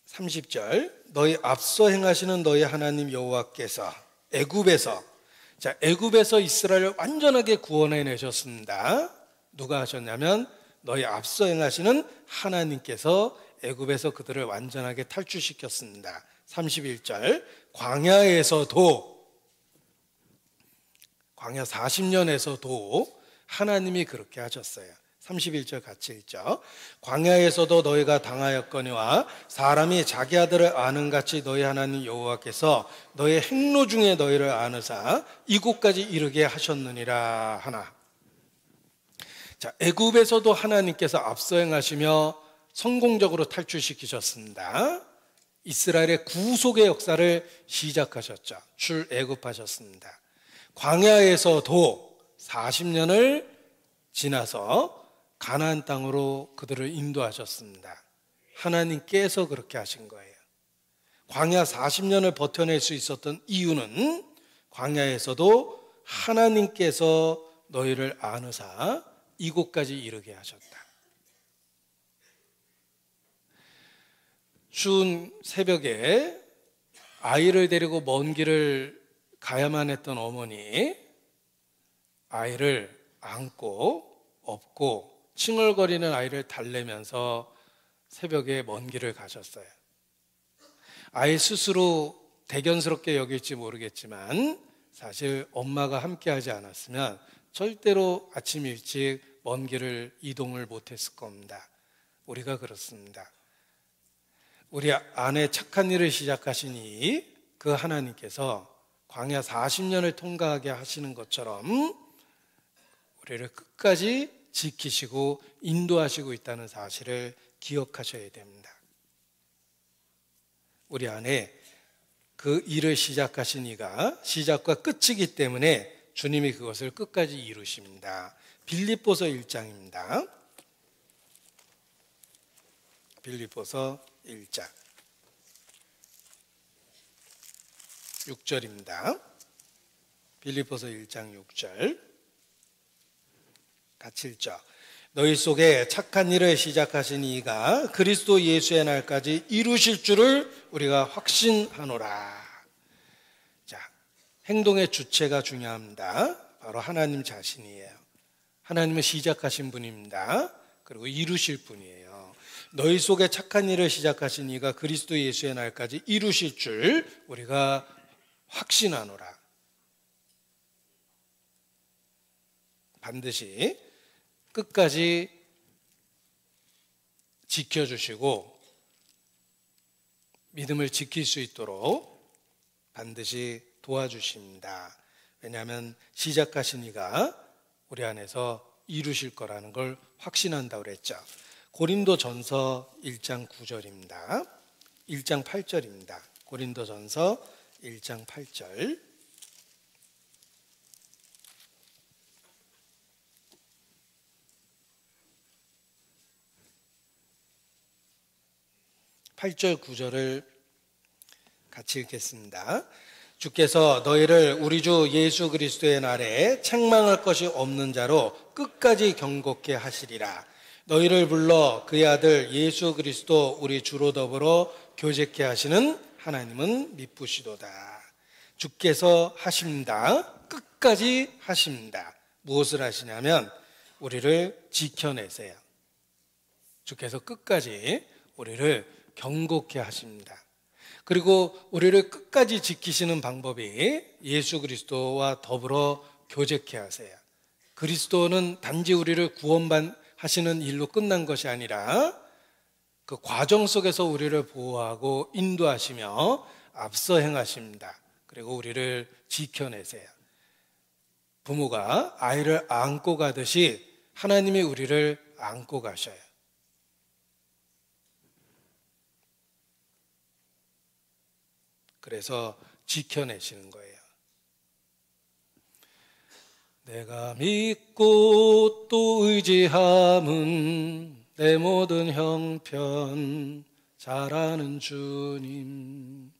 30절 너희 앞서 행하시는 너희 하나님 여호와께서 애굽에서 애굽에서 이스라엘을 완전하게 구원해 내셨습니다. 누가 하셨냐면 너희 앞서 행하시는 하나님께서 애굽에서 그들을 완전하게 탈출시켰습니다. 31절 광야에서도 광야 40년에서도 하나님이 그렇게 하셨어요. 31절 같이 읽죠. 광야에서도 너희가 당하였거니와 사람이 자기 아들을 아는 같이 너희 하나님 여호와께서 너희 행로 중에 너희를 아느사 이곳까지 이르게 하셨느니라 하나. 자, 애굽에서도 하나님께서 앞서 행하시며 성공적으로 탈출시키셨습니다. 이스라엘의 구속의 역사를 시작하셨죠. 출애굽하셨습니다. 광야에서도 40년을 지나서 가나안 땅으로 그들을 인도하셨습니다. 하나님께서 그렇게 하신 거예요. 광야 40년을 버텨낼 수 있었던 이유는 광야에서도 하나님께서 너희를 아느사 이곳까지 이르게 하셨다. 추운 새벽에 아이를 데리고 먼 길을 가야만 했던 어머니, 아이를 안고 업고 칭얼거리는 아이를 달래면서 새벽에 먼 길을 가셨어요. 아이 스스로 대견스럽게 여길지 모르겠지만 사실 엄마가 함께하지 않았으면 절대로 아침 일찍 먼 길을 이동을 못했을 겁니다. 우리가 그렇습니다. 우리 안에 착한 일을 시작하시니 그 하나님께서 광야 40년을 통과하게 하시는 것처럼 우리를 끝까지 지키시고 인도하시고 있다는 사실을 기억하셔야 됩니다. 우리 안에 그 일을 시작하신 이가 시작과 끝이기 때문에 주님이 그것을 끝까지 이루십니다. 빌립보서 1장입니다. 빌립보서 1장 6절입니다. 빌립보서 1장 6절 같이 읽죠. 너희 속에 착한 일을 시작하신 이가 그리스도 예수의 날까지 이루실 줄을 우리가 확신하노라. 자, 행동의 주체가 중요합니다. 바로 하나님 자신이에요. 하나님은 시작하신 분입니다. 그리고 이루실 분이에요. 너희 속에 착한 일을 시작하신 이가 그리스도 예수의 날까지 이루실 줄 우리가 확신하노라. 반드시 끝까지 지켜주시고 믿음을 지킬 수 있도록 반드시 도와주십니다. 왜냐하면 시작하신 이가 우리 안에서 이루실 거라는 걸 확신한다고 그랬죠. 고린도전서 1장 9절입니다. 1장 8절입니다. 고린도전서 1장 8절. (8절) (9절을) 같이 읽겠습니다. 주께서 너희를 우리 주 예수 그리스도의 날에 책망할 것이 없는 자로 끝까지 경고케 하시리라. 너희를 불러 그의 아들 예수 그리스도 우리 주로 더불어 교제케 하시는 하나님은 미쁘시도다. 주께서 하십니다. 끝까지 하십니다. 무엇을 하시냐면 우리를 지켜내세요. 주께서 끝까지 우리를 경고케 하십니다. 그리고 우리를 끝까지 지키시는 방법이 예수 그리스도와 더불어 교제케 하세요. 그리스도는 단지 우리를 구원하시는 일로 끝난 것이 아니라 그 과정 속에서 우리를 보호하고 인도하시며 앞서 행하십니다. 그리고 우리를 지켜내세요. 부모가 아이를 안고 가듯이 하나님이 우리를 안고 가셔요. 그래서 지켜내시는 거예요. 내가 믿고 또 의지함은 내 모든 형편 잘 아는 주님,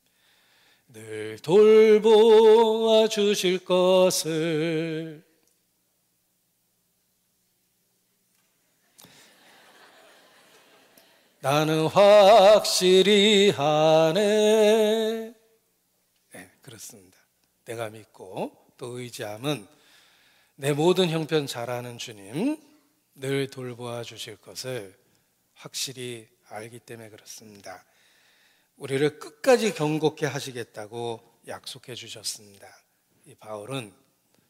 늘 돌보아 주실 것을 나는 확실히 하네. 네, 그렇습니다. 내가 믿고 또 의지함은 내 모든 형편 잘 아는 주님, 늘 돌보아 주실 것을 확실히 알기 때문에 그렇습니다. 우리를 끝까지 경고케 하시겠다고 약속해 주셨습니다. 이 바울은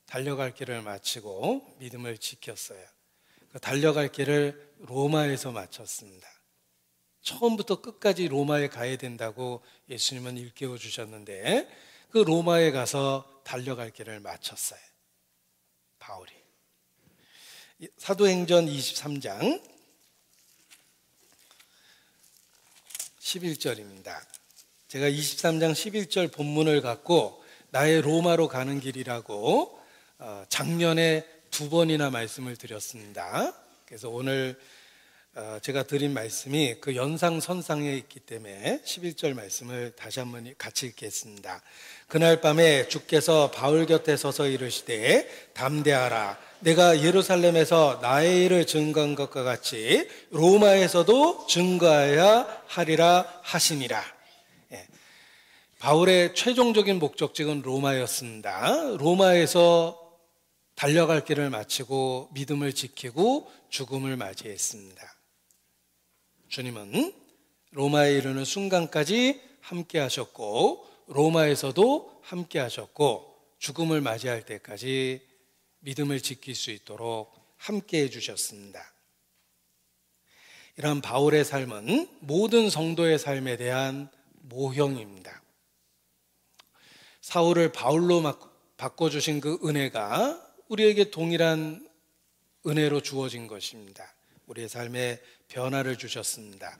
달려갈 길을 마치고 믿음을 지켰어요. 그 달려갈 길을 로마에서 마쳤습니다. 처음부터 끝까지 로마에 가야 된다고 예수님은 일깨워 주셨는데 그 로마에 가서 달려갈 길을 마쳤어요. 바울이. 사도행전 23장 11절입니다. 제가 23장 11절 본문을 갖고 나의 로마로 가는 길이라고 작년에 2번이나 말씀을 드렸습니다. 그래서 오늘 제가 드린 말씀이 그 연상선상에 있기 때문에 11절 말씀을 다시 한번 같이 읽겠습니다. 그날 밤에 주께서 바울 곁에 서서 이르시되 담대하라. 내가 예루살렘에서 나의 일을 증거한 것과 같이 로마에서도 증거하여야 하리라 하시니라. 바울의 최종적인 목적지는 로마였습니다. 로마에서 달려갈 길을 마치고 믿음을 지키고 죽음을 맞이했습니다. 주님은 로마에 이르는 순간까지 함께 하셨고 로마에서도 함께 하셨고 죽음을 맞이할 때까지 믿음을 지킬 수 있도록 함께 해주셨습니다. 이러한 바울의 삶은 모든 성도의 삶에 대한 모형입니다. 사울을 바울로 바꿔주신 그 은혜가 우리에게 동일한 은혜로 주어진 것입니다. 우리의 삶에 변화를 주셨습니다.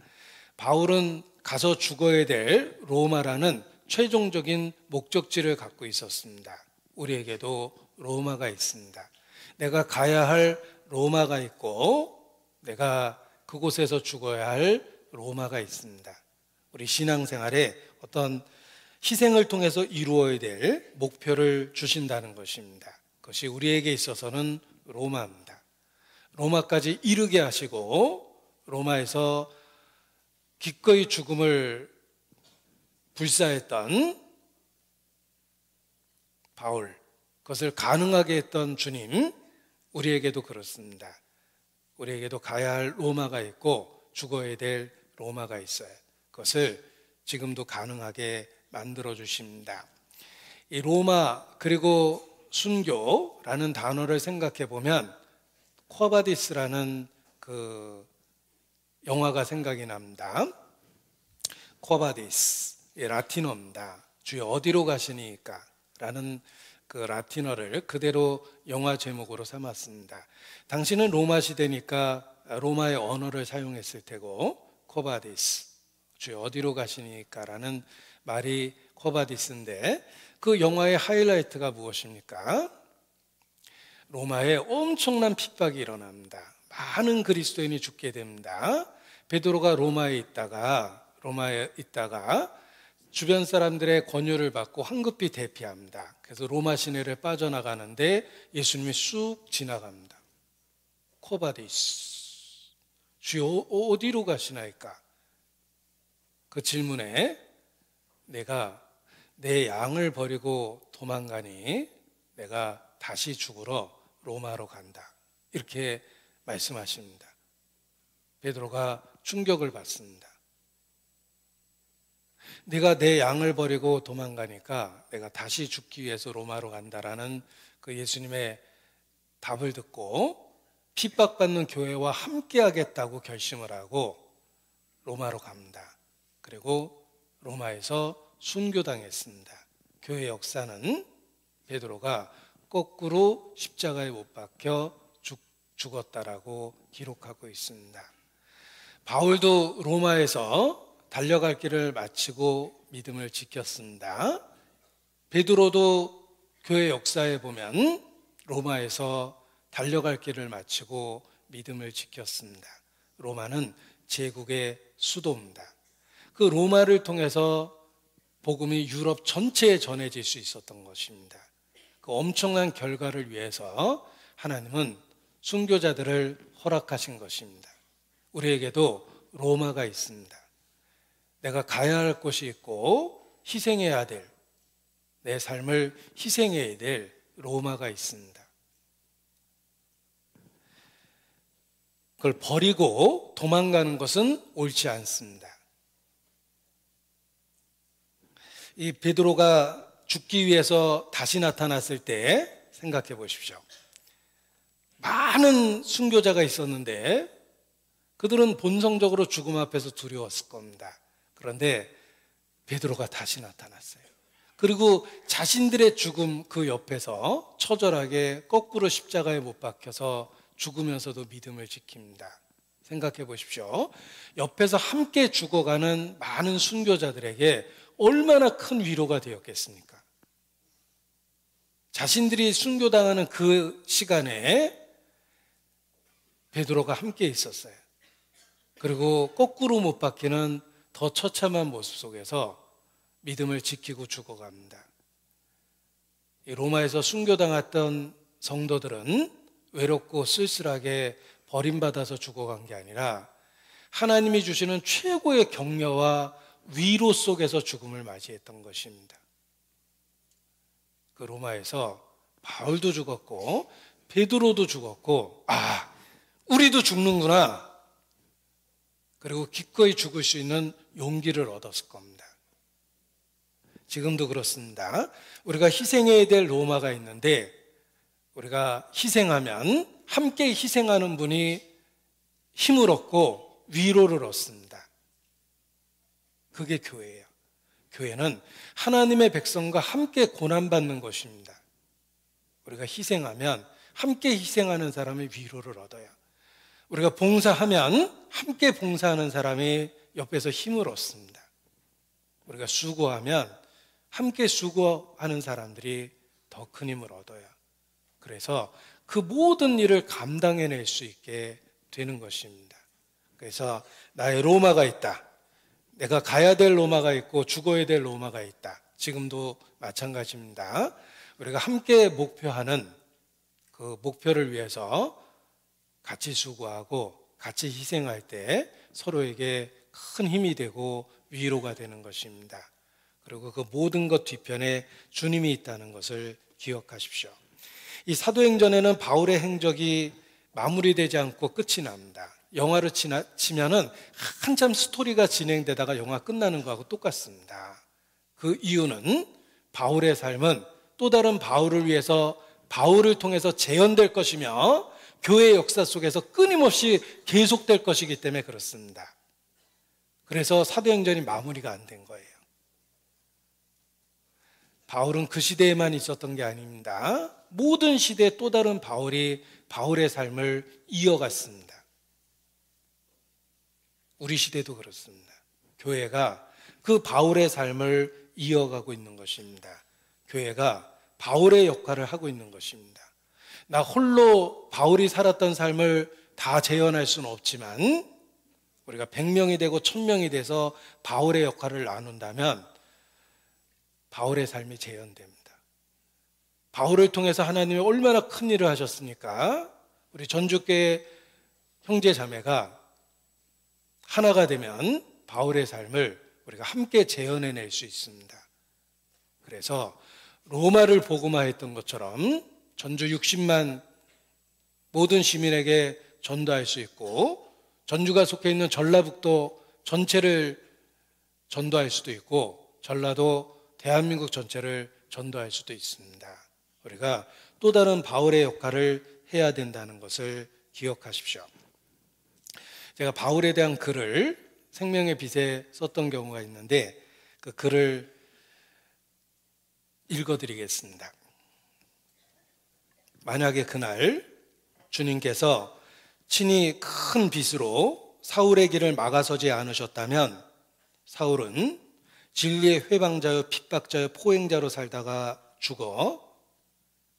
바울은 가서 죽어야 될 로마라는 최종적인 목적지를 갖고 있었습니다. 우리에게도 로마가 있습니다. 내가 가야 할 로마가 있고 내가 그곳에서 죽어야 할 로마가 있습니다. 우리 신앙생활에 어떤 희생을 통해서 이루어야 될 목표를 주신다는 것입니다. 그것이 우리에게 있어서는 로마입니다. 로마까지 이르게 하시고 로마에서 기꺼이 죽음을 불사했던 바울, 그것을 가능하게 했던 주님, 우리에게도 그렇습니다. 우리에게도 가야 할 로마가 있고 죽어야 될 로마가 있어요. 그것을 지금도 가능하게 만들어 주십니다. 이 로마 그리고 순교라는 단어를 생각해 보면 쿼바디스라는 그 영화가 생각이 납니다. 쿼바디스, 라틴어입니다. 주여 어디로 가시니까? 라는 그 라틴어를 그대로 영화 제목으로 삼았습니다. 당시는 로마 시대니까 로마의 언어를 사용했을 테고, 쿼바디스, 주여 어디로 가시니까? 라는 말이 쿼바디스인데, 그 영화의 하이라이트가 무엇입니까? 로마에 엄청난 핍박이 일어납니다. 많은 그리스도인이 죽게 됩니다. 베드로가 로마에 있다가 주변 사람들의 권유를 받고 황급히 대피합니다. 그래서 로마 시내를 빠져나가는데 예수님이 쑥 지나갑니다. 쿼바디스, 주여 어디로 가시나이까? 그 질문에 내가 내 양을 버리고 도망가니 내가 다시 죽으러 로마로 간다. 이렇게 말씀하십니다. 베드로가 충격을 받습니다. 내가 내 양을 버리고 도망가니까 내가 다시 죽기 위해서 로마로 간다라는 그 예수님의 답을 듣고 핍박받는 교회와 함께 하겠다고 결심을 하고 로마로 갑니다. 그리고 로마에서 순교당했습니다. 교회 역사는 베드로가 거꾸로 십자가에 못 박혀 죽었다라고 기록하고 있습니다. 바울도 로마에서 달려갈 길을 마치고 믿음을 지켰습니다. 베드로도 교회 역사에 보면 로마에서 달려갈 길을 마치고 믿음을 지켰습니다. 로마는 제국의 수도입니다. 그 로마를 통해서 복음이 유럽 전체에 전해질 수 있었던 것입니다. 그 엄청난 결과를 위해서 하나님은 순교자들을 허락하신 것입니다. 우리에게도 로마가 있습니다. 내가 가야 할 곳이 있고 희생해야 될, 내 삶을 희생해야 될 로마가 있습니다. 그걸 버리고 도망가는 것은 옳지 않습니다. 이 베드로가 죽기 위해서 다시 나타났을 때 생각해 보십시오. 많은 순교자가 있었는데 그들은 본성적으로 죽음 앞에서 두려웠을 겁니다. 그런데 베드로가 다시 나타났어요. 그리고 자신들의 죽음 그 옆에서 처절하게 거꾸로 십자가에 못 박혀서 죽으면서도 믿음을 지킵니다. 생각해 보십시오. 옆에서 함께 죽어가는 많은 순교자들에게 얼마나 큰 위로가 되었겠습니까? 자신들이 순교당하는 그 시간에 베드로가 함께 있었어요. 그리고 거꾸로 못 박히는 더 처참한 모습 속에서 믿음을 지키고 죽어갑니다. 로마에서 순교당했던 성도들은 외롭고 쓸쓸하게 버림받아서 죽어간 게 아니라 하나님이 주시는 최고의 격려와 위로 속에서 죽음을 맞이했던 것입니다. 그 로마에서 바울도 죽었고 베드로도 죽었고, 우리도 죽는구나. 그리고 기꺼이 죽을 수 있는 용기를 얻었을 겁니다. 지금도 그렇습니다. 우리가 희생해야 될 로마가 있는데 우리가 희생하면 함께 희생하는 분이 힘을 얻고 위로를 얻습니다. 그게 교회예요. 교회는 하나님의 백성과 함께 고난받는 것입니다. 우리가 희생하면 함께 희생하는 사람이 위로를 얻어요. 우리가 봉사하면 함께 봉사하는 사람이 옆에서 힘을 얻습니다. 우리가 수고하면 함께 수고하는 사람들이 더 큰 힘을 얻어요. 그래서 그 모든 일을 감당해낼 수 있게 되는 것입니다. 그래서 나의 로마가 있다. 내가 가야 될 로마가 있고 죽어야 될 로마가 있다. 지금도 마찬가지입니다. 우리가 함께 목표하는 그 목표를 위해서 같이 수고하고 같이 희생할 때 서로에게 큰 힘이 되고 위로가 되는 것입니다. 그리고 그 모든 것 뒤편에 주님이 있다는 것을 기억하십시오. 이 사도행전에는 바울의 행적이 마무리되지 않고 끝이 납니다. 영화로 치면은 한참 스토리가 진행되다가 영화 끝나는 거하고 똑같습니다. 그 이유는 바울의 삶은 또 다른 바울을 위해서 바울을 통해서 재현될 것이며 교회 역사 속에서 끊임없이 계속될 것이기 때문에 그렇습니다. 그래서 사도행전이 마무리가 안 된 거예요. 바울은 그 시대에만 있었던 게 아닙니다. 모든 시대에 또 다른 바울이 바울의 삶을 이어갔습니다. 우리 시대도 그렇습니다. 교회가 그 바울의 삶을 이어가고 있는 것입니다. 교회가 바울의 역할을 하고 있는 것입니다. 나 홀로 바울이 살았던 삶을 다 재현할 수는 없지만 우리가 100명이 되고 1000명이 돼서 바울의 역할을 나눈다면 바울의 삶이 재현됩니다. 바울을 통해서 하나님이 얼마나 큰 일을 하셨습니까? 우리 전주교회 형제 자매가 하나가 되면 바울의 삶을 우리가 함께 재현해낼 수 있습니다. 그래서 로마를 복음화했던 것처럼 전주 60만 모든 시민에게 전도할 수 있고 전주가 속해 있는 전라북도 전체를 전도할 수도 있고 전라도 대한민국 전체를 전도할 수도 있습니다. 우리가 또 다른 바울의 역할을 해야 된다는 것을 기억하십시오. 제가 바울에 대한 글을 생명의 빛에 썼던 경우가 있는데 그 글을 읽어드리겠습니다. 만약에 그날 주님께서 친히 큰 빛으로 사울의 길을 막아서지 않으셨다면 사울은 진리의 회방자여 핍박자여 포행자로 살다가 죽어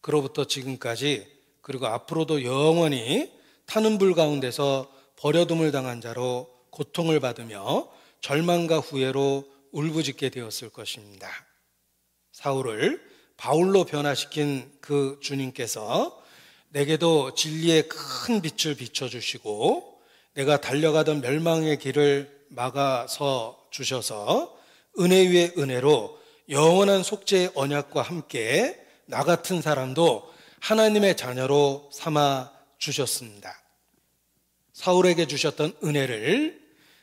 그로부터 지금까지 그리고 앞으로도 영원히 타는 불 가운데서 버려둠을 당한 자로 고통을 받으며 절망과 후회로 울부짖게 되었을 것입니다. 사울을 바울로 변화시킨 그 주님께서 내게도 진리의 큰 빛을 비춰주시고 내가 달려가던 멸망의 길을 막아서 주셔서 은혜 위에 은혜로 영원한 속죄의 언약과 함께 나 같은 사람도 하나님의 자녀로 삼아 주셨습니다. 사울에게 주셨던 은혜를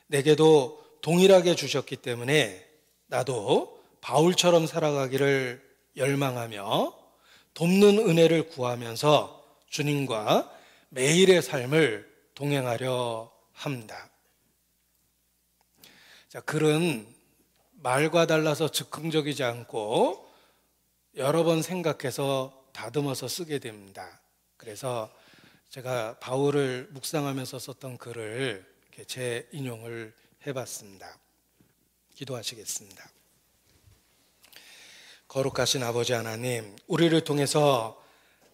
내게도 동일하게 주셨기 때문에 나도 바울처럼 살아가기를 열망하며 돕는 은혜를 구하면서 주님과 매일의 삶을 동행하려 합니다. 자, 글은 말과 달라서 즉흥적이지 않고 여러 번 생각해서 다듬어서 쓰게 됩니다. 그래서 제가 바울을 묵상하면서 썼던 글을 이렇게 재인용을 해봤습니다. 기도하시겠습니다. 거룩하신 아버지 하나님, 우리를 통해서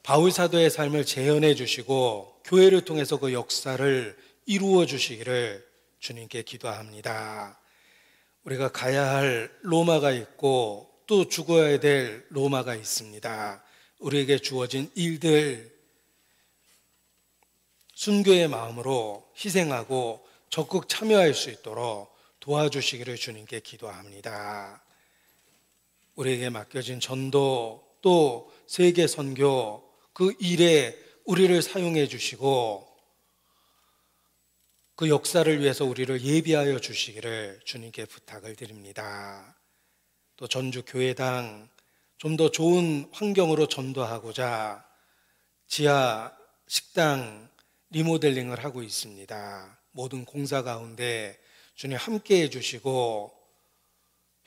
바울 사도의 삶을 재현해 주시고 교회를 통해서 그 역사를 이루어 주시기를 주님께 기도합니다. 우리가 가야 할 로마가 있고 또 죽어야 될 로마가 있습니다. 우리에게 주어진 일들 순교의 마음으로 희생하고 적극 참여할 수 있도록 도와주시기를 주님께 기도합니다. 우리에게 맡겨진 전도 또 세계 선교 그 일에 우리를 사용해 주시고 그 역사를 위해서 우리를 예비하여 주시기를 주님께 부탁을 드립니다. 또 전주 교회당 좀 더 좋은 환경으로 전도하고자 지하 식당 리모델링을 하고 있습니다. 모든 공사 가운데 주님 함께 해주시고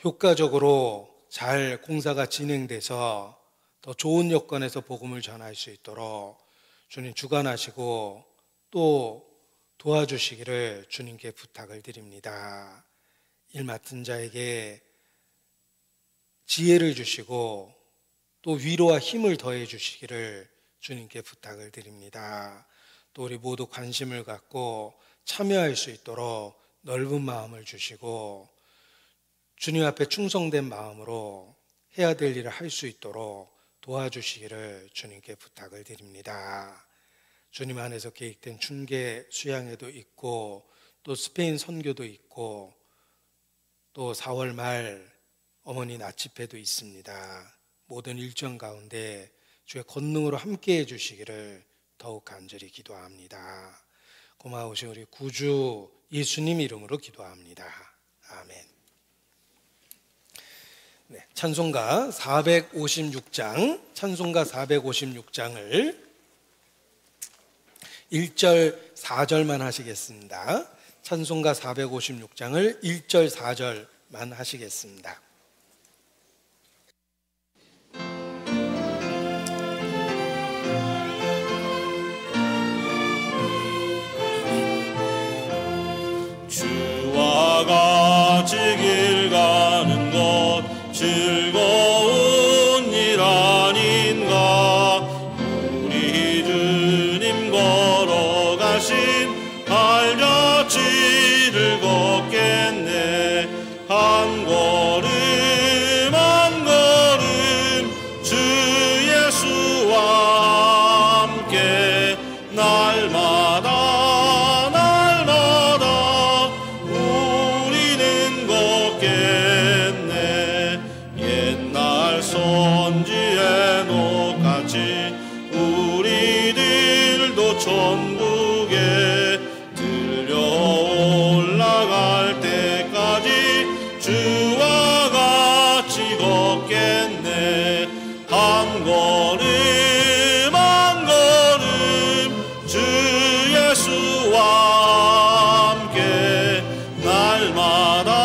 효과적으로 잘 공사가 진행돼서 더 좋은 여건에서 복음을 전할 수 있도록 주님 주관하시고 또 도와주시기를 주님께 부탁을 드립니다. 일 맡은 자에게 지혜를 주시고 또 위로와 힘을 더해 주시기를 주님께 부탁을 드립니다. 또 우리 모두 관심을 갖고 참여할 수 있도록 넓은 마음을 주시고 주님 앞에 충성된 마음으로 해야 될 일을 할 수 있도록 도와주시기를 주님께 부탁을 드립니다. 주님 안에서 계획된 중계 수양회도 있고 또 스페인 선교도 있고 또 4월 말 어머니 나집회도 있습니다. 모든 일정 가운데 주의 권능으로 함께해 주시기를 더욱 간절히 기도합니다. 고마우신 우리 구주 예수님 이름으로 기도합니다. 아멘. 네, 찬송가 456장을 1절 4절만 하시겠습니다. 찬송가 456장을 1절 4절만 하시겠습니다. 주와 같이 길 가는 것 즐거운 일 아닌가. 우리 주님 걸어가신 발자취를 걷겠네. 한 걸음 한 걸음 주 예수와 함께 날마다 선지의 녹같이 우리들도 천국에 들려 올라갈 때까지 주와 같이 걷겠네. 한 걸음 한 걸음 주 예수와 함께 날마다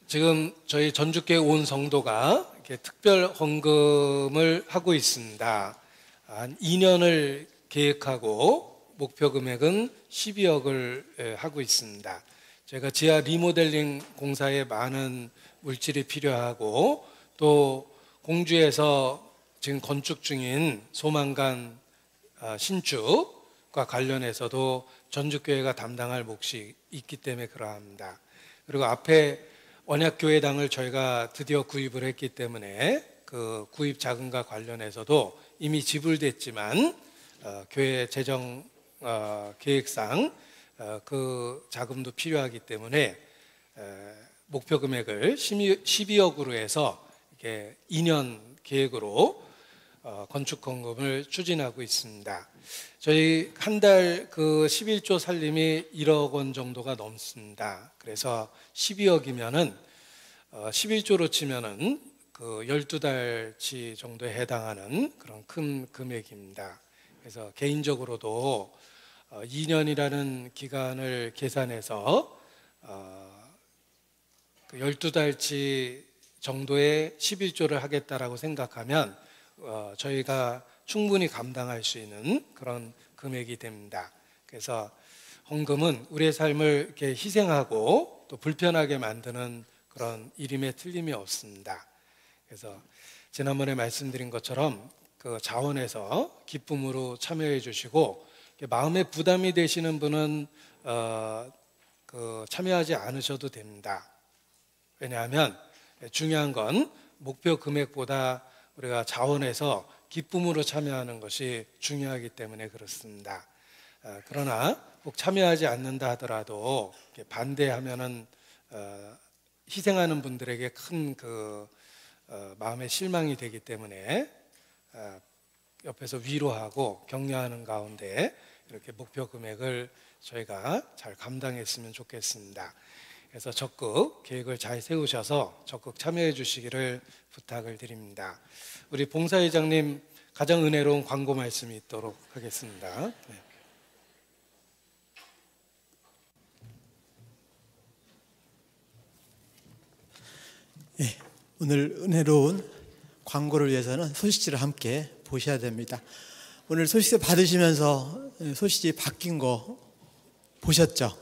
지금 저희 전주교회 온 성도가 이렇게 특별 헌금을 하고 있습니다. 한 2년을 계획하고 목표 금액은 12억을 하고 있습니다. 제가 지하 리모델링 공사에 많은 물질이 필요하고 또 공주에서 지금 건축 중인 소망간 신축과 관련해서도 전주교회가 담당할 몫이 있기 때문에 그러합니다. 그리고 앞에 언약교회당을 저희가 드디어 구입을 했기 때문에 그 구입 자금과 관련해서도 이미 지불됐지만 교회 재정 계획상 그 자금도 필요하기 때문에 목표 금액을 12억으로 해서 이렇게 2년 계획으로 건축 헌금을 추진하고 있습니다. 저희 한 달 그 11조 살림이 1억 원 정도가 넘습니다. 그래서 12억이면은 11조로 치면은 그 12달치 정도에 해당하는 그런 큰 금액입니다. 그래서 개인적으로도 2년이라는 기간을 계산해서 그 12달치 정도의 11조를 하겠다라고 생각하면 저희가 충분히 감당할 수 있는 그런 금액이 됩니다. 그래서 헌금은 우리의 삶을 이렇게 희생하고 또 불편하게 만드는 그런 일임에 틀림이 없습니다. 그래서 지난번에 말씀드린 것처럼 그 자원에서 기쁨으로 참여해 주시고 마음에 부담이 되시는 분은 그 참여하지 않으셔도 됩니다. 왜냐하면 중요한 건 목표 금액보다 우리가 자원에서 기쁨으로 참여하는 것이 중요하기 때문에 그렇습니다. 그러나 꼭 참여하지 않는다 하더라도 반대하면은 희생하는 분들에게 큰 그 마음의 실망이 되기 때문에 옆에서 위로하고 격려하는 가운데 이렇게 목표 금액을 저희가 잘 감당했으면 좋겠습니다. 그래서 적극 계획을 잘 세우셔서 적극 참여해 주시기를 부탁을 드립니다. 우리 봉사회장님 가장 은혜로운 광고 말씀이 있도록 하겠습니다. 네. 네, 오늘 은혜로운 광고를 위해서는 소식지를 함께 보셔야 됩니다. 오늘 소식지 받으시면서 소식지 바뀐 거 보셨죠?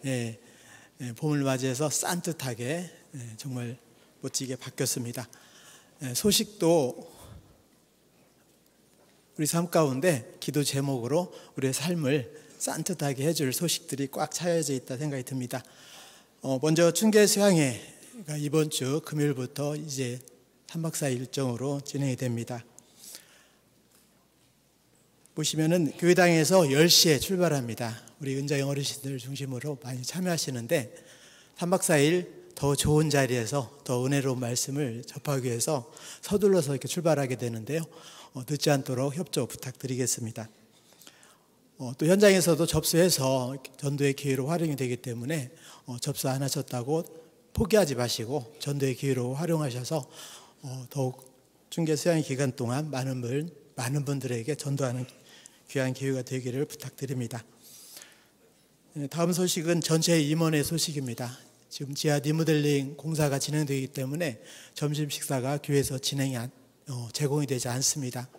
예, 봄을 맞이해서 산뜻하게 정말 멋지게 바뀌었습니다. 소식도 우리 삶 가운데 기도 제목으로 우리의 삶을 산뜻하게 해줄 소식들이 꽉 차여져 있다 생각이 듭니다. 먼저 춘계 수양회가 이번 주 금요일부터 이제 3박 4일 일정으로 진행이 됩니다. 보시면은 교회당에서 10시에 출발합니다. 우리 은장의 어르신들 중심으로 많이 참여하시는데 3박 4일 더 좋은 자리에서 더 은혜로운 말씀을 접하기 위해서 서둘러서 이렇게 출발하게 되는데요. 늦지 않도록 협조 부탁드리겠습니다. 또 현장에서도 접수해서 전도의 기회로 활용이 되기 때문에 접수 안 하셨다고 포기하지 마시고 전도의 기회로 활용하셔서 더욱 중계 수양의 기간 동안 많은 분들에게 전도하는 귀한 기회가 되기를 부탁드립니다. 다음 소식은 전체 임원회 소식입니다. 지금 지하 리모델링 공사가 진행되기 때문에 점심 식사가 교회에서 제공이 되지 않습니다.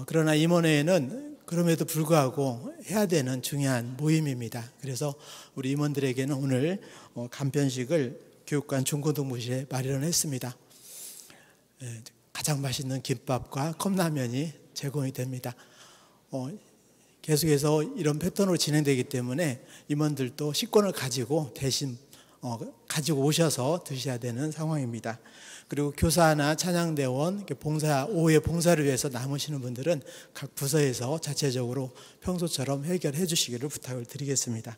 그러나 임원회에는 그럼에도 불구하고 해야 되는 중요한 모임입니다. 그래서 우리 임원들에게는 오늘 간편식을 교육관 중고등부실에 마련했습니다. 가장 맛있는 김밥과 컵라면이 제공이 됩니다. 계속해서 이런 패턴으로 진행되기 때문에 임원들도 식권을 가지고 대신 가지고 오셔서 드셔야 되는 상황입니다. 그리고 교사나 찬양대원, 오후에 봉사를 위해서 남으시는 분들은 각 부서에서 자체적으로 평소처럼 해결해 주시기를 부탁을 드리겠습니다.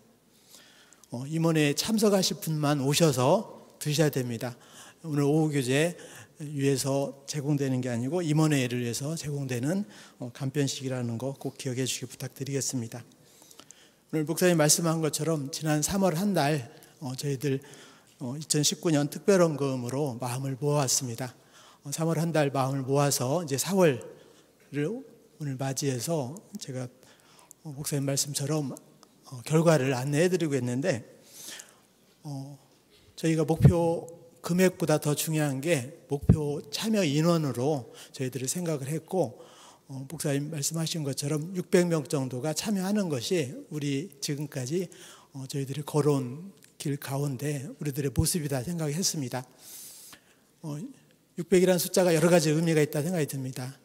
임원회에 참석하실 분만 오셔서 드셔야 됩니다. 오늘 오후 교제 위해서 제공되는 게 아니고 임원회를 위해서 제공되는 간편식이라는 거 꼭 기억해 주시기 부탁드리겠습니다. 오늘 목사님 말씀한 것처럼 지난 3월 한 달 저희들 2019년 특별헌금으로 마음을 모아왔습니다. 3월 한 달 마음을 모아서 이제 4월을 오늘 맞이해서 제가 목사님 말씀처럼 결과를 안내해드리고 있는데 저희가 목표 금액보다 더 중요한 게 목표 참여 인원으로 저희들이 생각을 했고 목사님 말씀하신 것처럼 600명 정도가 참여하는 것이 우리 지금까지 저희들이 걸어온 길 가운데 우리들의 모습이다 생각했습니다. 600이라는 숫자가 여러 가지 의미가 있다 생각이 듭니다.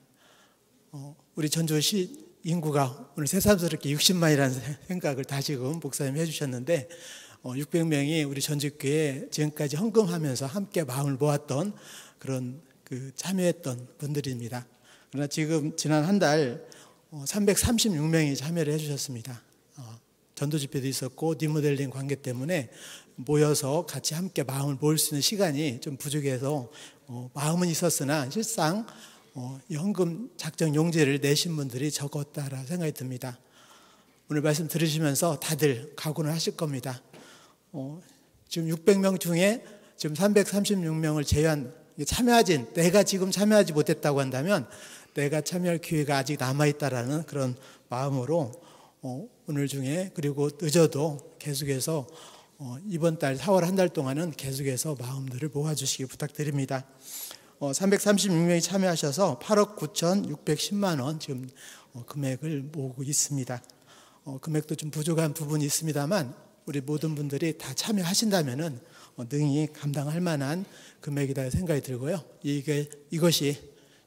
우리 전주시 인구가 오늘 새삼스럽게 60만이라는 생각을 다시금 목사님이 해주셨는데 600명이 우리 전주교회에 지금까지 헌금하면서 함께 마음을 모았던 그런 참여했던 분들입니다. 그러나 지금 지난 한 달 336명이 참여를 해주셨습니다. 전도 집회도 있었고 리모델링 관계 때문에 모여서 같이 함께 마음을 모을 수 있는 시간이 좀 부족해서 마음은 있었으나 실상 이 헌금 작정 용지를 내신 분들이 적었다라 생각이 듭니다. 오늘 말씀 들으시면서 다들 각오는 하실 겁니다. 지금 600명 중에 지금 336명을 제외한 내가 지금 참여하지 못했다고 한다면 내가 참여할 기회가 아직 남아있다라는 그런 마음으로 오늘 중에 그리고 늦어도 계속해서 이번 달 4월 한 달 동안은 계속해서 마음들을 모아주시기 부탁드립니다. 336명이 참여하셔서 8억 9,610만 원 지금 금액을 모으고 있습니다. 금액도 좀 부족한 부분이 있습니다만 우리 모든 분들이 다 참여하신다면은 능히 감당할 만한 금액이다 생각이 들고요. 이것이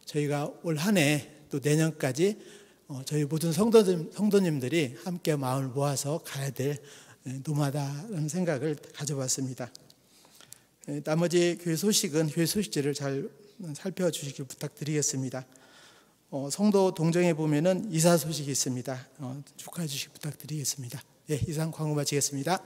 저희가 올 한 해 또 내년까지 저희 모든 성도님들이 함께 마음을 모아서 가야 될 노마다라는 생각을 가져봤습니다. 나머지 교회 소식은 교회 소식지를 잘 살펴주시길 부탁드리겠습니다. 성도 동정에 보면은 이사 소식이 있습니다. 축하해 주시기 부탁드리겠습니다. 이상 광고 마치겠습니다.